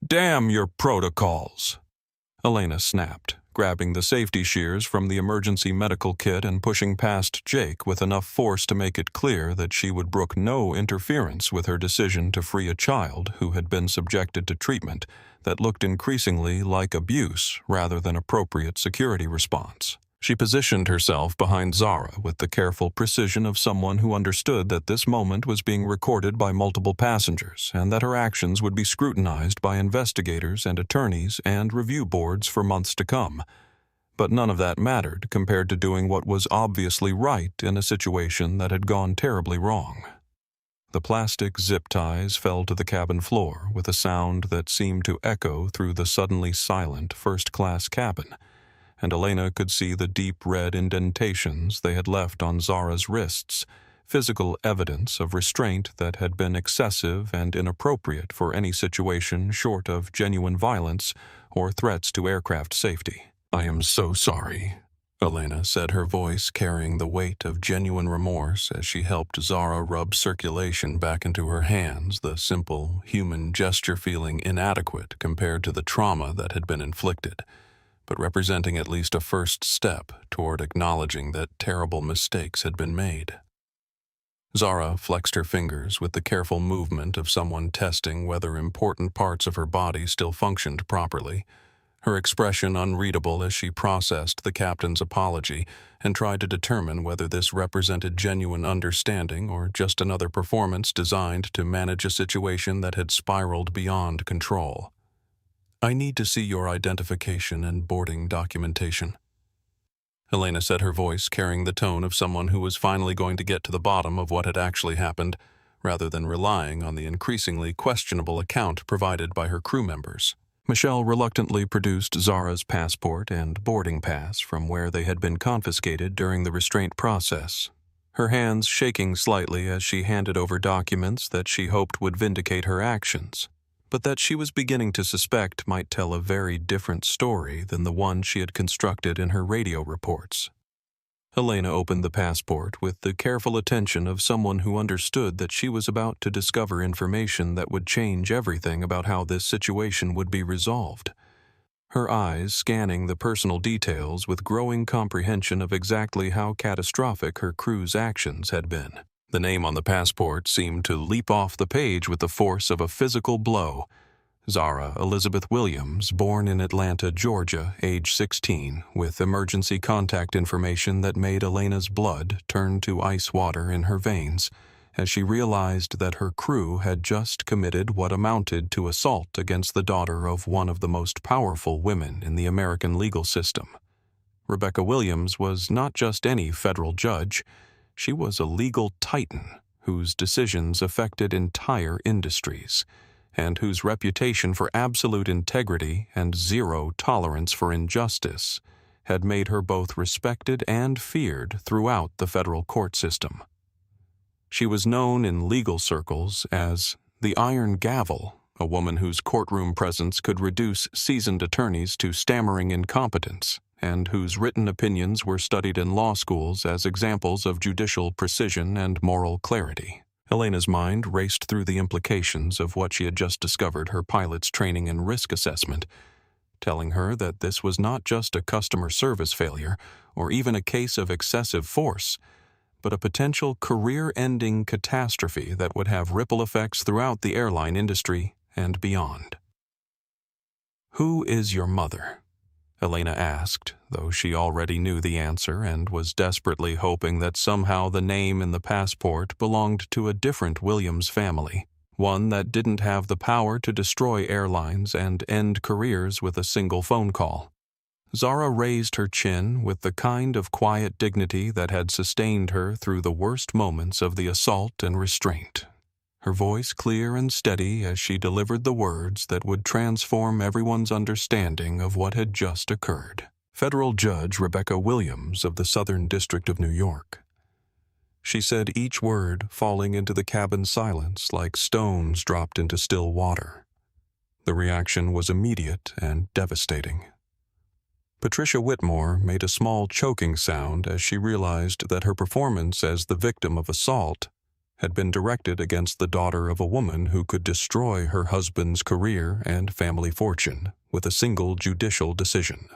"Damn your protocols!" Elena snapped, grabbing the safety shears from the emergency medical kit and pushing past Jake with enough force to make it clear that she would brook no interference with her decision to free a child who had been subjected to treatment that looked increasingly like abuse rather than appropriate security response. She positioned herself behind Zara with the careful precision of someone who understood that this moment was being recorded by multiple passengers and that her actions would be scrutinized by investigators and attorneys and review boards for months to come. But none of that mattered compared to doing what was obviously right in a situation that had gone terribly wrong. The plastic zip ties fell to the cabin floor with a sound that seemed to echo through the suddenly silent first-class cabin, and Elena could see the deep red indentations they had left on Zara's wrists, physical evidence of restraint that had been excessive and inappropriate for any situation short of genuine violence or threats to aircraft safety. "I am so sorry," Elena said, her voice carrying the weight of genuine remorse as she helped Zara rub circulation back into her hands, the simple, human gesture feeling inadequate compared to the trauma that had been inflicted, but representing at least a first step toward acknowledging that terrible mistakes had been made. Zara flexed her fingers with the careful movement of someone testing whether important parts of her body still functioned properly, her expression unreadable as she processed the captain's apology and tried to determine whether this represented genuine understanding or just another performance designed to manage a situation that had spiraled beyond control. "I need to see your identification and boarding documentation," Elena said, her voice carrying the tone of someone who was finally going to get to the bottom of what had actually happened, rather than relying on the increasingly questionable account provided by her crew members. Michelle reluctantly produced Zara's passport and boarding pass from where they had been confiscated during the restraint process, her hands shaking slightly as she handed over documents that she hoped would vindicate her actions, but that she was beginning to suspect might tell a very different story than the one she had constructed in her radio reports. Elena opened the passport with the careful attention of someone who understood that she was about to discover information that would change everything about how this situation would be resolved, her eyes scanning the personal details with growing comprehension of exactly how catastrophic her crew's actions had been. The name on the passport seemed to leap off the page with the force of a physical blow. Zara Elizabeth Williams, born in Atlanta, Georgia, age 16, with emergency contact information that made Elena's blood turn to ice water in her veins, as she realized that her crew had just committed what amounted to assault against the daughter of one of the most powerful women in the American legal system. Rebecca Williams was not just any federal judge. She was a legal titan whose decisions affected entire industries, and whose reputation for absolute integrity and zero tolerance for injustice had made her both respected and feared throughout the federal court system. She was known in legal circles as the Iron Gavel, a woman whose courtroom presence could reduce seasoned attorneys to stammering incompetence, and whose written opinions were studied in law schools as examples of judicial precision and moral clarity. Elena's mind raced through the implications of what she had just discovered her pilot's training and risk assessment, telling her that this was not just a customer service failure or even a case of excessive force, but a potential career-ending catastrophe that would have ripple effects throughout the airline industry and beyond. "Who is your mother?" Elena asked, though she already knew the answer and was desperately hoping that somehow the name in the passport belonged to a different Williams family, one that didn't have the power to destroy airlines and end careers with a single phone call. Zara raised her chin with the kind of quiet dignity that had sustained her through the worst moments of the assault and restraint. her voice clear and steady as she delivered the words that would transform everyone's understanding of what had just occurred. Federal Judge Zara Williams of the Southern District of New York. She said each word falling into the cabin's silence like stones dropped into still water. The reaction was immediate and devastating. Patricia Whitmore made a small choking sound as she realized that her performance as the victim of assault had been directed against the daughter of a woman who could destroy her husband's career and family fortune with a single judicial decision.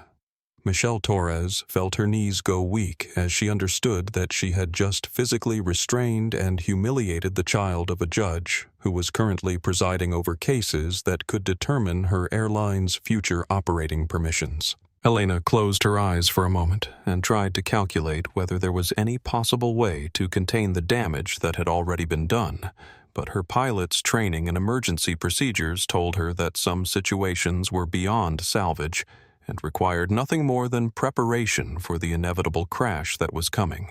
Michelle Torres felt her knees go weak as she understood that she had just physically restrained and humiliated the child of a judge who was currently presiding over cases that could determine her airline's future operating permissions. Elena closed her eyes for a moment and tried to calculate whether there was any possible way to contain the damage that had already been done, but her pilot's training and emergency procedures told her that some situations were beyond salvage and required nothing more than preparation for the inevitable crash that was coming.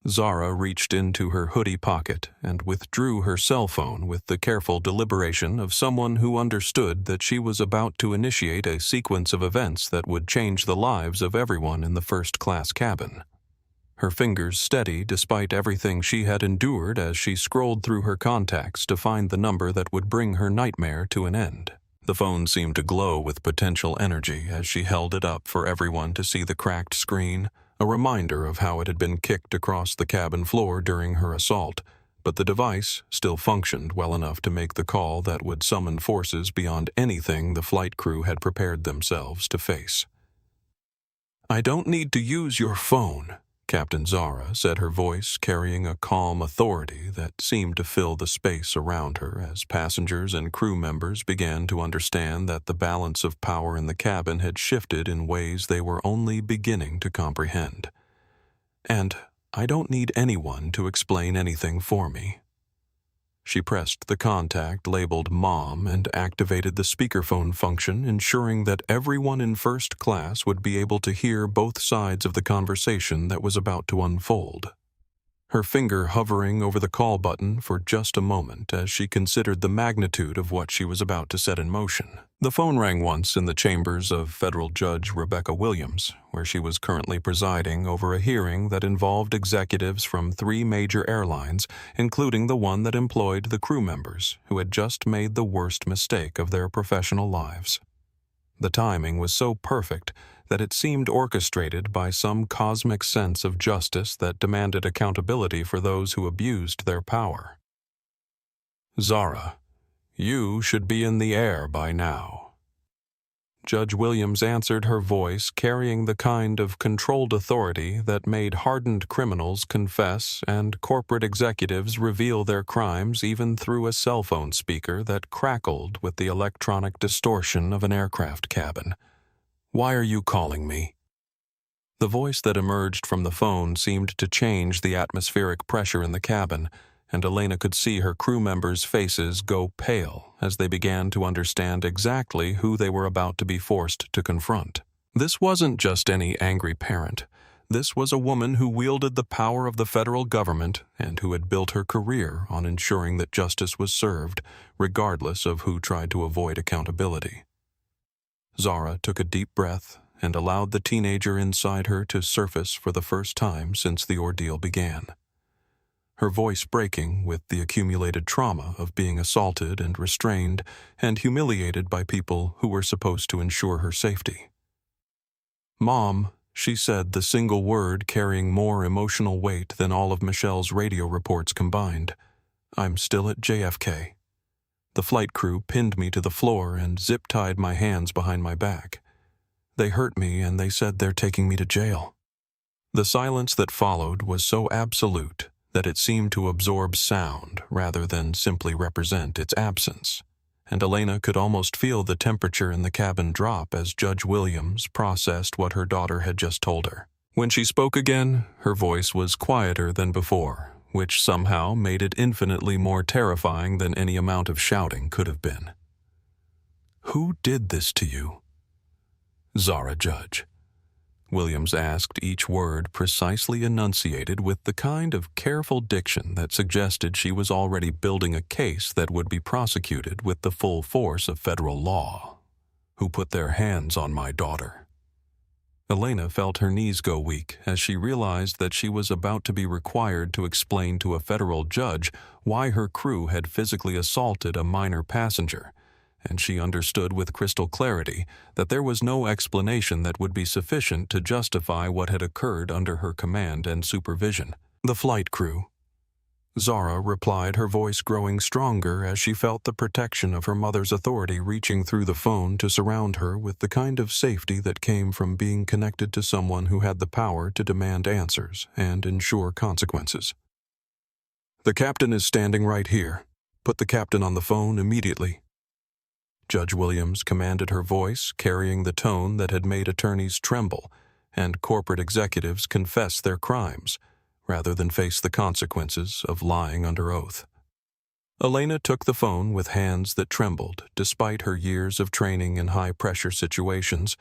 Zara reached into her hoodie pocket and withdrew her cell phone with the careful deliberation of someone who understood that she was about to initiate a sequence of events that would change the lives of everyone in the first-class cabin. Her fingers steady despite everything she had endured as she scrolled through her contacts to find the number that would bring her nightmare to an end. The phone seemed to glow with potential energy as she held it up for everyone to see the cracked screen, a reminder of how it had been kicked across the cabin floor during her assault, but the device still functioned well enough to make the call that would summon forces beyond anything the flight crew had prepared themselves to face. "I don't need to use your phone," Captain Zara said, her voice carrying a calm authority that seemed to fill the space around her as passengers and crew members began to understand that the balance of power in the cabin had shifted in ways they were only beginning to comprehend. "And I don't need anyone to explain anything for me." She pressed the contact labeled Mom and activated the speakerphone function, ensuring that everyone in first class would be able to hear both sides of the conversation that was about to unfold. Her finger hovering over the call button for just a moment as she considered the magnitude of what she was about to set in motion. The phone rang once in the chambers of Federal Judge Zara Williams, where she was currently presiding over a hearing that involved executives from 3 major airlines, including the one that employed the crew members who had just made the worst mistake of their professional lives. The timing was so perfect that it seemed orchestrated by some cosmic sense of justice that demanded accountability for those who abused their power. "Zara, you should be in the air by now." Judge Williams answered, her voice carrying the kind of controlled authority that made hardened criminals confess and corporate executives reveal their crimes even through a cell phone speaker that crackled with the electronic distortion of an aircraft cabin. "Why are you calling me?" The voice that emerged from the phone seemed to change the atmospheric pressure in the cabin, and Elena could see her crew members' faces go pale as they began to understand exactly who they were about to be forced to confront. This wasn't just any angry parent. This was a woman who wielded the power of the federal government and who had built her career on ensuring that justice was served, regardless of who tried to avoid accountability. Zara took a deep breath and allowed the teenager inside her to surface for the first time since the ordeal began. Her voice breaking with the accumulated trauma of being assaulted and restrained and humiliated by people who were supposed to ensure her safety. "Mom," she said, the single word carrying more emotional weight than all of Michelle's radio reports combined. "I'm still at JFK. The flight crew pinned me to the floor and zip-tied my hands behind my back. They hurt me and they said they're taking me to jail." The silence that followed was so absolute that it seemed to absorb sound rather than simply represent its absence, and Elena could almost feel the temperature in the cabin drop as Judge Williams processed what her daughter had just told her. When she spoke again, her voice was quieter than before, which somehow made it infinitely more terrifying than any amount of shouting could have been. "Who did this to you?" "Zara, Judge. Williams asked, each word precisely enunciated with the kind of careful diction that suggested she was already building a case that would be prosecuted with the full force of federal law. "Who put their hands on my daughter?" Elena felt her knees go weak as she realized that she was about to be required to explain to a federal judge why her crew had physically assaulted a minor passenger, and she understood with crystal clarity that there was no explanation that would be sufficient to justify what had occurred under her command and supervision. "The flight crew," Zara replied, her voice growing stronger as she felt the protection of her mother's authority reaching through the phone to surround her with the kind of safety that came from being connected to someone who had the power to demand answers and ensure consequences. "The captain is standing right here. Put the captain on the phone immediately." Judge Williams commanded, her voice carrying the tone that had made attorneys tremble and corporate executives confess their crimes, rather than face the consequences of lying under oath. Elena took the phone with hands that trembled despite her years of training in high-pressure situations,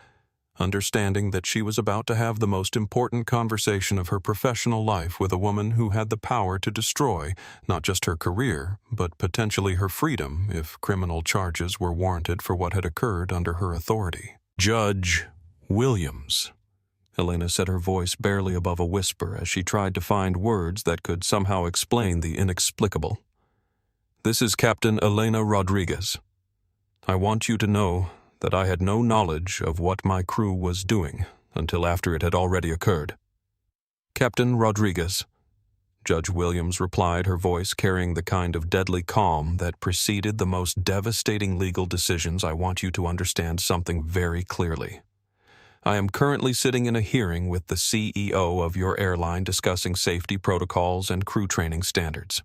understanding that she was about to have the most important conversation of her professional life with a woman who had the power to destroy not just her career, but potentially her freedom if criminal charges were warranted for what had occurred under her authority. "Judge Williams," Elena said, her voice barely above a whisper as she tried to find words that could somehow explain the inexplicable. "This is Captain Elena Rodriguez. I want you to know that I had no knowledge of what my crew was doing until after it had already occurred." "Captain Rodriguez," Judge Williams replied, her voice carrying the kind of deadly calm that preceded the most devastating legal decisions. "I want you to understand something very clearly. I am currently sitting in a hearing with the CEO of your airline discussing safety protocols and crew training standards.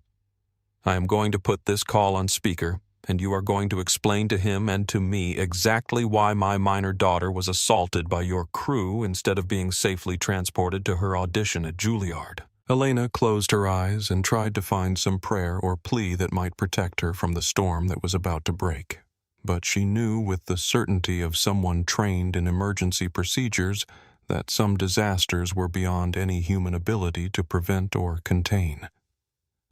I am going to put this call on speaker, and you are going to explain to him and to me exactly why my minor daughter was assaulted by your crew instead of being safely transported to her audition at Juilliard." Elena closed her eyes and tried to find some prayer or plea that might protect her from the storm that was about to break. But she knew with the certainty of someone trained in emergency procedures that some disasters were beyond any human ability to prevent or contain.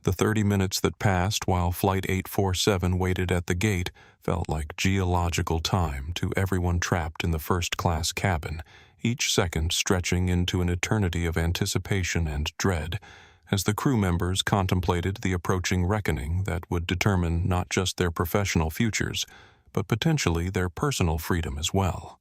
The 30 minutes that passed while Flight 847 waited at the gate felt like geological time to everyone trapped in the first-class cabin, each second stretching into an eternity of anticipation and dread, as the crew members contemplated the approaching reckoning that would determine not just their professional futures, but potentially their personal freedom as well.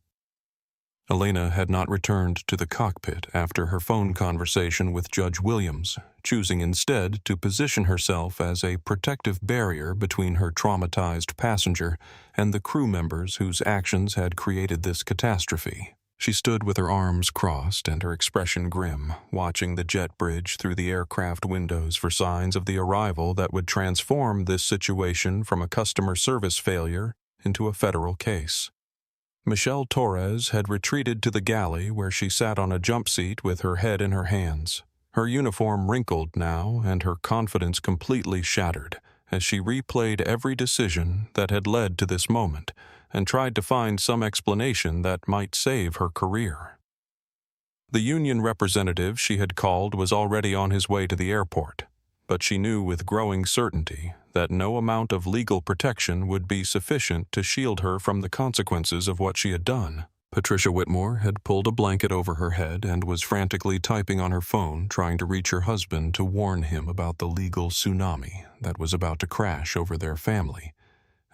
Elena had not returned to the cockpit after her phone conversation with Judge Williams, choosing instead to position herself as a protective barrier between her traumatized passenger and the crew members whose actions had created this catastrophe. She stood with her arms crossed and her expression grim, watching the jet bridge through the aircraft windows for signs of the arrival that would transform this situation from a customer service failure into a federal case. Michelle Torres had retreated to the galley where she sat on a jump seat with her head in her hands, her uniform wrinkled now and her confidence completely shattered as she replayed every decision that had led to this moment and tried to find some explanation that might save her career. The union representative she had called was already on his way to the airport, but she knew with growing certainty that no amount of legal protection would be sufficient to shield her from the consequences of what she had done. Patricia Whitmore had pulled a blanket over her head and was frantically typing on her phone, trying to reach her husband to warn him about the legal tsunami that was about to crash over their family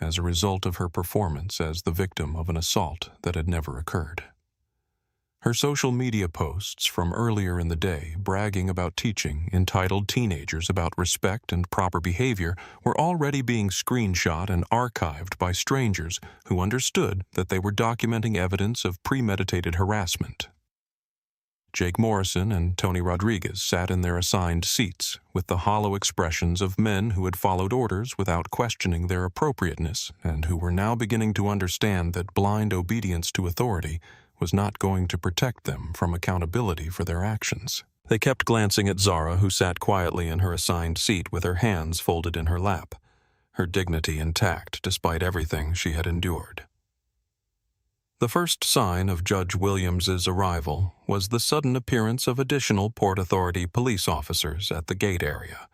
as a result of her performance as the victim of an assault that had never occurred. Her social media posts from earlier in the day, bragging about teaching entitled teenagers about respect and proper behavior, were already being screenshot and archived by strangers who understood that they were documenting evidence of premeditated harassment. Jake Morrison and Tony Rodriguez sat in their assigned seats with the hollow expressions of men who had followed orders without questioning their appropriateness and who were now beginning to understand that blind obedience to authority was not going to protect them from accountability for their actions. They kept glancing at Zara, who sat quietly in her assigned seat with her hands folded in her lap, her dignity intact despite everything she had endured. The first sign of Judge Williams's arrival was the sudden appearance of additional Port Authority police officers at the gate area,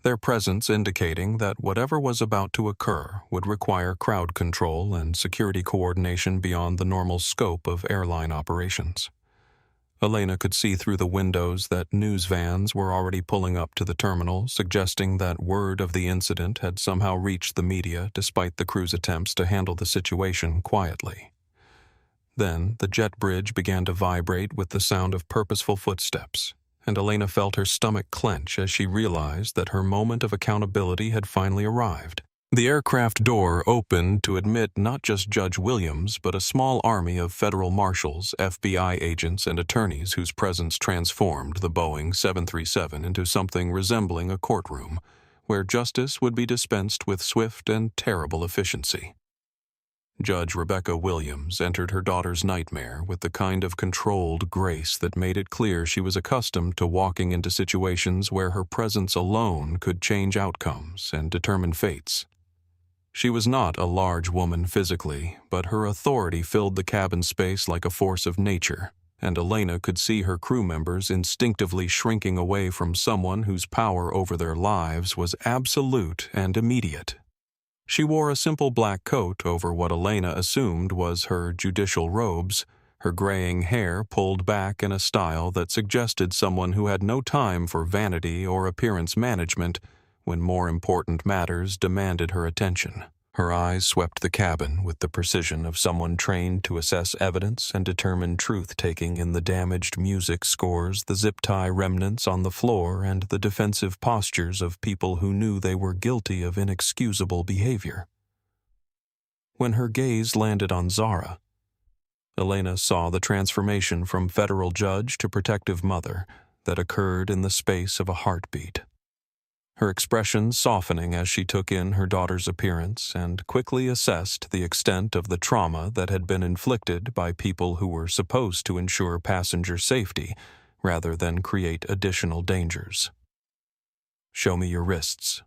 their presence indicating that whatever was about to occur would require crowd control and security coordination beyond the normal scope of airline operations. Elena could see through the windows that news vans were already pulling up to the terminal, suggesting that word of the incident had somehow reached the media despite the crew's attempts to handle the situation quietly. Then the jet bridge began to vibrate with the sound of purposeful footsteps, and Elena felt her stomach clench as she realized that her moment of accountability had finally arrived. The aircraft door opened to admit not just Judge Williams, but a small army of federal marshals, FBI agents, and attorneys whose presence transformed the Boeing 737 into something resembling a courtroom, where justice would be dispensed with swift and terrible efficiency. Judge Rebecca Williams entered her daughter's nightmare with the kind of controlled grace that made it clear she was accustomed to walking into situations where her presence alone could change outcomes and determine fates. She was not a large woman physically, but her authority filled the cabin space like a force of nature, and Elena could see her crew members instinctively shrinking away from someone whose power over their lives was absolute and immediate. She wore a simple black coat over what Elena assumed was her judicial robes, her graying hair pulled back in a style that suggested someone who had no time for vanity or appearance management when more important matters demanded her attention. Her eyes swept the cabin with the precision of someone trained to assess evidence and determine truth-taking in the damaged music scores, the zip-tie remnants on the floor, and the defensive postures of people who knew they were guilty of inexcusable behavior. When her gaze landed on Zara, Elena saw the transformation from federal judge to protective mother that occurred in the space of a heartbeat. Her expression softening as she took in her daughter's appearance and quickly assessed the extent of the trauma that had been inflicted by people who were supposed to ensure passenger safety rather than create additional dangers. "Show me your wrists,"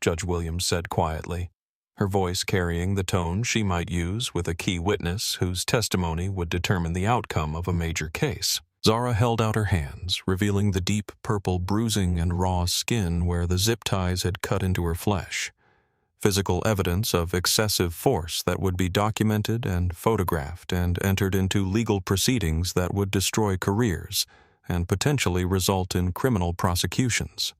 Judge Williams said quietly, her voice carrying the tone she might use with a key witness whose testimony would determine the outcome of a major case. Zara held out her hands, revealing the deep purple bruising and raw skin where the zip ties had cut into her flesh, physical evidence of excessive force that would be documented and photographed and entered into legal proceedings that would destroy careers and potentially result in criminal prosecutions.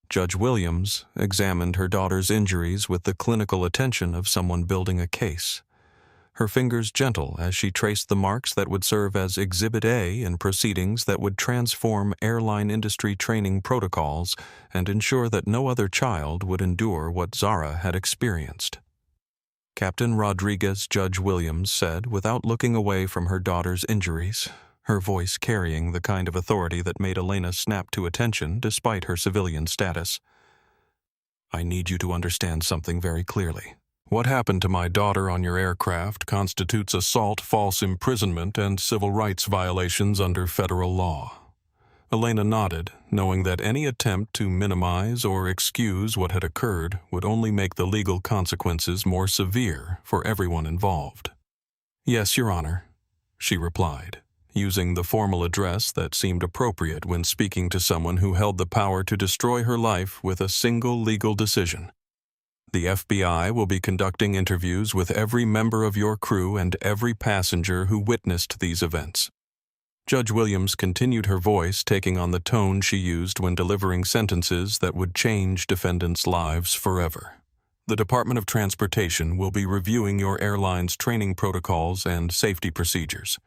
Judge Williams examined her daughter's injuries with the clinical attention of someone building a case, her fingers gentle as she traced the marks that would serve as Exhibit A in proceedings that would transform airline industry training protocols and ensure that no other child would endure what Zara had experienced. "Captain Rodriguez," Judge Williams said, without looking away from her daughter's injuries, her voice carrying the kind of authority that made Elena snap to attention despite her civilian status. "I need you to understand something very clearly. What happened to my daughter on your aircraft constitutes assault, false imprisonment, and civil rights violations under federal law." Elena nodded, knowing that any attempt to minimize or excuse what had occurred would only make the legal consequences more severe for everyone involved. "Yes, Your Honor," she replied, using the formal address that seemed appropriate when speaking to someone who held the power to destroy her life with a single legal decision. "The FBI will be conducting interviews with every member of your crew and every passenger who witnessed these events." Judge Williams continued, her voice taking on the tone she used when delivering sentences that would change defendants' lives forever. "The Department of Transportation will be reviewing your airline's training protocols and safety procedures.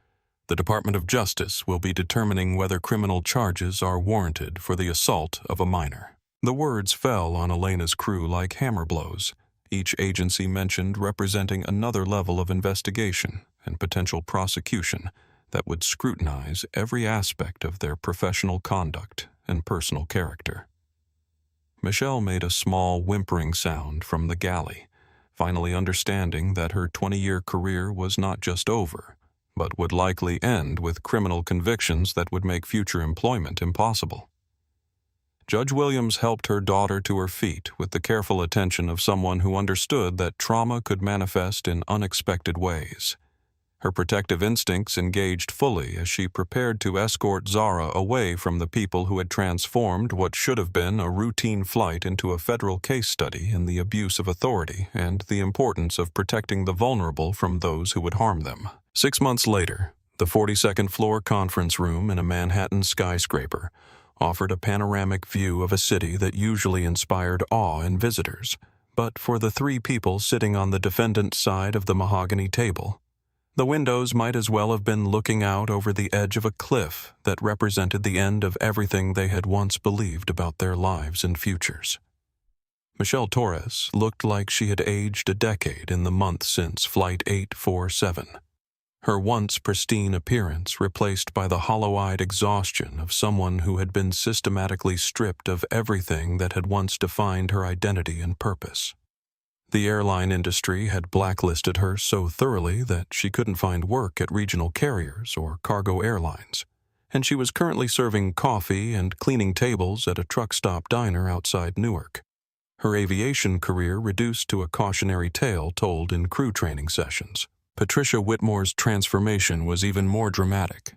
The Department of Justice will be determining whether criminal charges are warranted for the assault of a minor." The words fell on Elena's crew like hammer blows, each agency mentioned representing another level of investigation and potential prosecution that would scrutinize every aspect of their professional conduct and personal character. Michelle made a small whimpering sound from the galley, finally understanding that her 20-year career was not just over, but would likely end with criminal convictions that would make future employment impossible. Judge Williams helped her daughter to her feet with the careful attention of someone who understood that trauma could manifest in unexpected ways. Her protective instincts engaged fully as she prepared to escort Zara away from the people who had transformed what should have been a routine flight into a federal case study in the abuse of authority and the importance of protecting the vulnerable from those who would harm them. 6 months later, the 42nd floor conference room in a Manhattan skyscraper offered a panoramic view of a city that usually inspired awe in visitors. But for the 3 people sitting on the defendant's side of the mahogany table, the windows might as well have been looking out over the edge of a cliff that represented the end of everything they had once believed about their lives and futures. Michelle Torres looked like she had aged a decade in the month since Flight 847. Her once pristine appearance replaced by the hollow-eyed exhaustion of someone who had been systematically stripped of everything that had once defined her identity and purpose. The airline industry had blacklisted her so thoroughly that she couldn't find work at regional carriers or cargo airlines, and she was currently serving coffee and cleaning tables at a truck stop diner outside Newark. Her aviation career reduced to a cautionary tale told in crew training sessions. Patricia Whitmore's transformation was even more dramatic.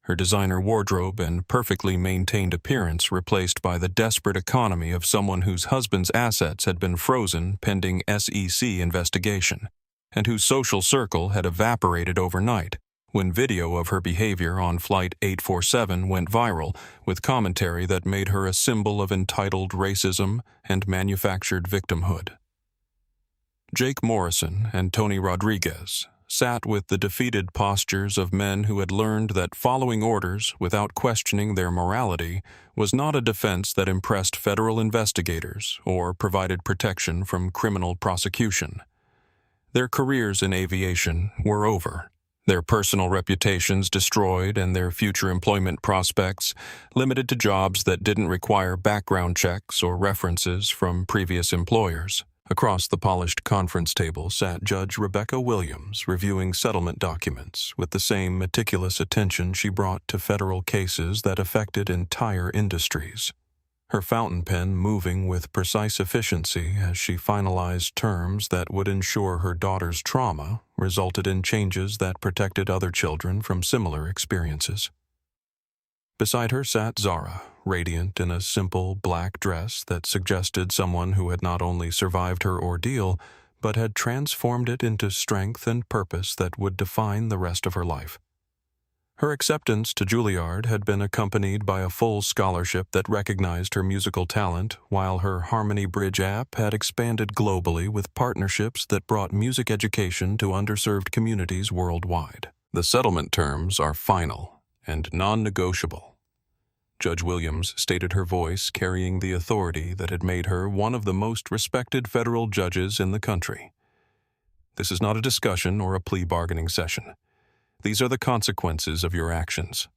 Her designer wardrobe and perfectly maintained appearance replaced by the desperate economy of someone whose husband's assets had been frozen pending SEC investigation, and whose social circle had evaporated overnight when video of her behavior on Flight 847 went viral with commentary that made her a symbol of entitled racism and manufactured victimhood. Jake Morrison and Tony Rodriguez sat with the defeated postures of men who had learned that following orders without questioning their morality was not a defense that impressed federal investigators or provided protection from criminal prosecution. Their careers in aviation were over, their personal reputations destroyed and their future employment prospects limited to jobs that didn't require background checks or references from previous employers. Across the polished conference table sat Judge Rebecca Williams reviewing settlement documents with the same meticulous attention she brought to federal cases that affected entire industries. Her fountain pen moving with precise efficiency as she finalized terms that would ensure her daughter's trauma resulted in changes that protected other children from similar experiences. Beside her sat Zara, radiant in a simple black dress that suggested someone who had not only survived her ordeal, but had transformed it into strength and purpose that would define the rest of her life. Her acceptance to Juilliard had been accompanied by a full scholarship that recognized her musical talent, while her Harmony Bridge app had expanded globally with partnerships that brought music education to underserved communities worldwide. The settlement terms are final and non-negotiable. Judge Williams stated, her voice carrying the authority that had made her one of the most respected federal judges in the country. This is not a discussion or a plea bargaining session. These are the consequences of your actions.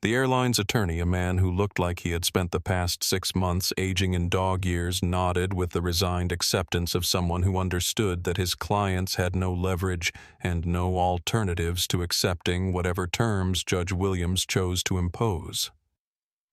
The airline's attorney, a man who looked like he had spent the past 6 months aging in dog years, nodded with the resigned acceptance of someone who understood that his clients had no leverage and no alternatives to accepting whatever terms Judge Williams chose to impose.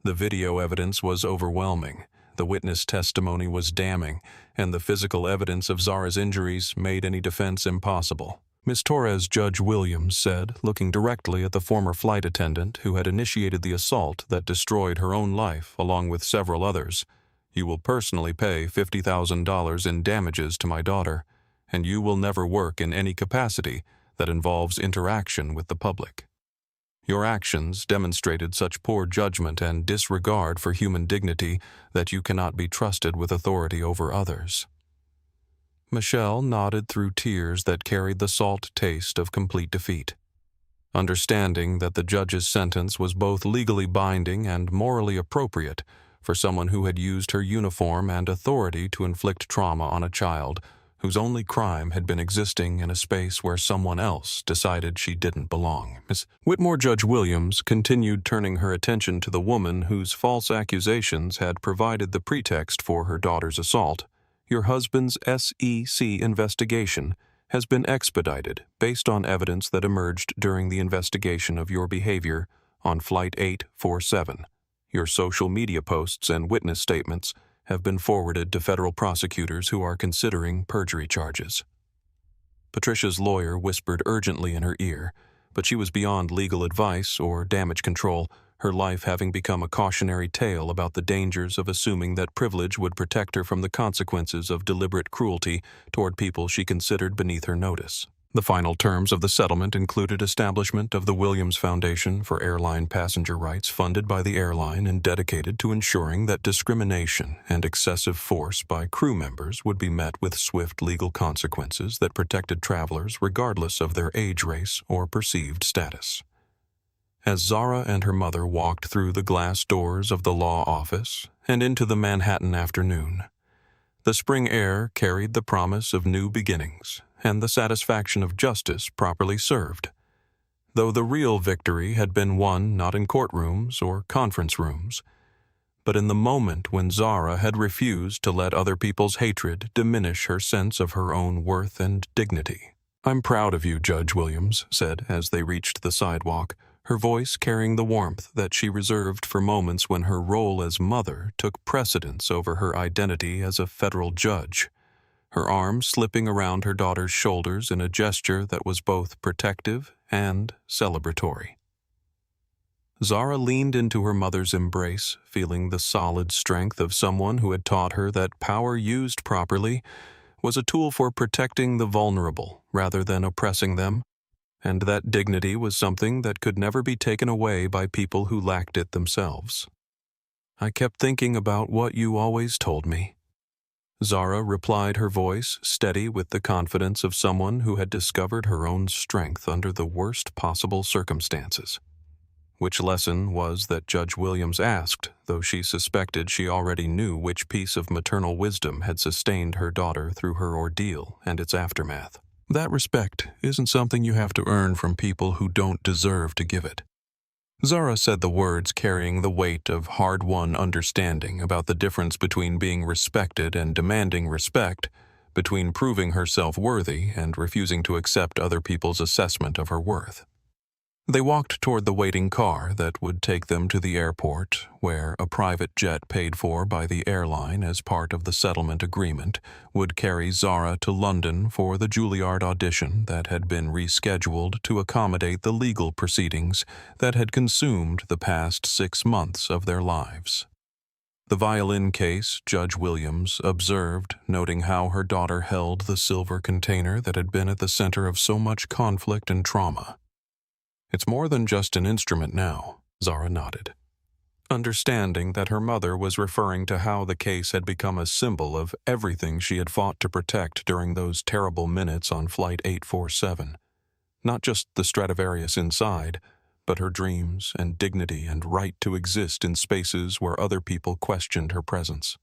The video evidence was overwhelming, the witness testimony was damning, and the physical evidence of Zara's injuries made any defense impossible. Ms. Torres, Judge Williams said, looking directly at the former flight attendant who had initiated the assault that destroyed her own life along with several others, "You will personally pay $50,000 in damages to my daughter, and you will never work in any capacity that involves interaction with the public. Your actions demonstrated such poor judgment and disregard for human dignity that you cannot be trusted with authority over others." Michelle nodded through tears that carried the salt taste of complete defeat. Understanding that the judge's sentence was both legally binding and morally appropriate for someone who had used her uniform and authority to inflict trauma on a child whose only crime had been existing in a space where someone else decided she didn't belong. Ms. Whitmore, Judge Williams continued turning her attention to the woman whose false accusations had provided the pretext for her daughter's assault. Your husband's SEC investigation has been expedited based on evidence that emerged during the investigation of your behavior on Flight 847. Your social media posts and witness statements have been forwarded to federal prosecutors who are considering perjury charges. Patricia's lawyer whispered urgently in her ear, but she was beyond legal advice or damage control, her life having become a cautionary tale about the dangers of assuming that privilege would protect her from the consequences of deliberate cruelty toward people she considered beneath her notice. The final terms of the settlement included establishment of the Williams Foundation for airline passenger rights funded by the airline and dedicated to ensuring that discrimination and excessive force by crew members would be met with swift legal consequences that protected travelers regardless of their age, race, or perceived status. As Zara and her mother walked through the glass doors of the law office and into the Manhattan afternoon, the spring air carried the promise of new beginnings and the satisfaction of justice properly served, though the real victory had been won not in courtrooms or conference rooms, but in the moment when Zara had refused to let other people's hatred diminish her sense of her own worth and dignity. "I'm proud of you," Judge Williams said as they reached the sidewalk, her voice carrying the warmth that she reserved for moments when her role as mother took precedence over her identity as a federal judge, her arm slipping around her daughter's shoulders in a gesture that was both protective and celebratory. Zara leaned into her mother's embrace, feeling the solid strength of someone who had taught her that power used properly was a tool for protecting the vulnerable rather than oppressing them, and that dignity was something that could never be taken away by people who lacked it themselves. "I kept thinking about what you always told me," Zara replied, her voice steady with the confidence of someone who had discovered her own strength under the worst possible circumstances. Which lesson was that Judge Williams asked, though she suspected she already knew which piece of maternal wisdom had sustained her daughter through her ordeal and its aftermath. "That respect isn't something you have to earn from people who don't deserve to give it." Zara said the words carrying the weight of hard-won understanding about the difference between being respected and demanding respect, between proving herself worthy and refusing to accept other people's assessment of her worth. They walked toward the waiting car that would take them to the airport, where a private jet paid for by the airline as part of the settlement agreement would carry Zara to London for the Juilliard audition that had been rescheduled to accommodate the legal proceedings that had consumed the past 6 months of their lives. The violin case, Judge Williams observed, noting how her daughter held the silver container that had been at the center of so much conflict and trauma. "It's more than just an instrument now," Zara nodded, understanding that her mother was referring to how the case had become a symbol of everything she had fought to protect during those terrible minutes on Flight 847. Not just the Stradivarius inside, but her dreams and dignity and right to exist in spaces where other people questioned her presence.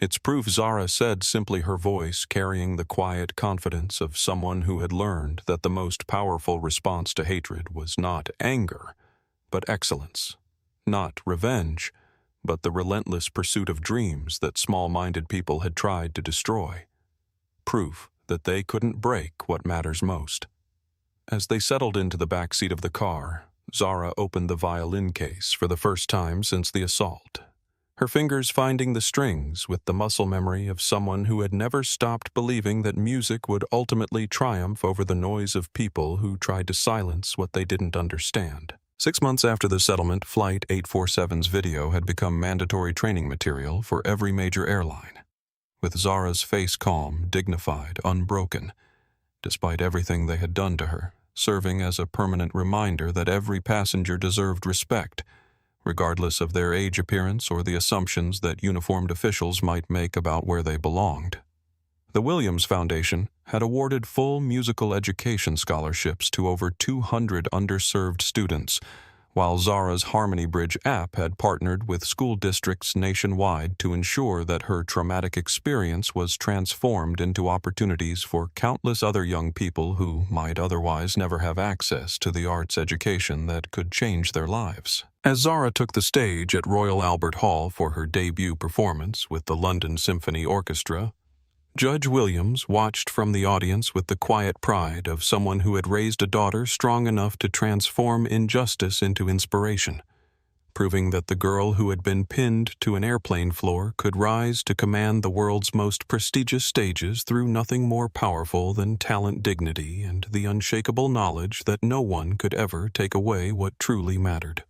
"It's proof," Zara said, simply, her voice carrying the quiet confidence of someone who had learned that the most powerful response to hatred was not anger, but excellence. Not revenge, but the relentless pursuit of dreams that small-minded people had tried to destroy. Proof that they couldn't break what matters most. As they settled into the back seat of the car, Zara opened the violin case for the first time since the assault, her fingers finding the strings with the muscle memory of someone who had never stopped believing that music would ultimately triumph over the noise of people who tried to silence what they didn't understand. 6 months after the settlement, Flight 847's video had become mandatory training material for every major airline, with Zara's face calm, dignified, unbroken, despite everything they had done to her, serving as a permanent reminder that every passenger deserved respect, regardless of their age, appearance, or the assumptions that uniformed officials might make about where they belonged. The Williams Foundation had awarded full musical education scholarships to over 200 underserved students, while Zara's Harmony Bridge app had partnered with school districts nationwide to ensure that her traumatic experience was transformed into opportunities for countless other young people who might otherwise never have access to the arts education that could change their lives. As Zara took the stage at Royal Albert Hall for her debut performance with the London Symphony Orchestra, Judge Williams watched from the audience with the quiet pride of someone who had raised a daughter strong enough to transform injustice into inspiration, proving that the girl who had been pinned to an airplane floor could rise to command the world's most prestigious stages through nothing more powerful than talent, dignity, and the unshakable knowledge that no one could ever take away what truly mattered.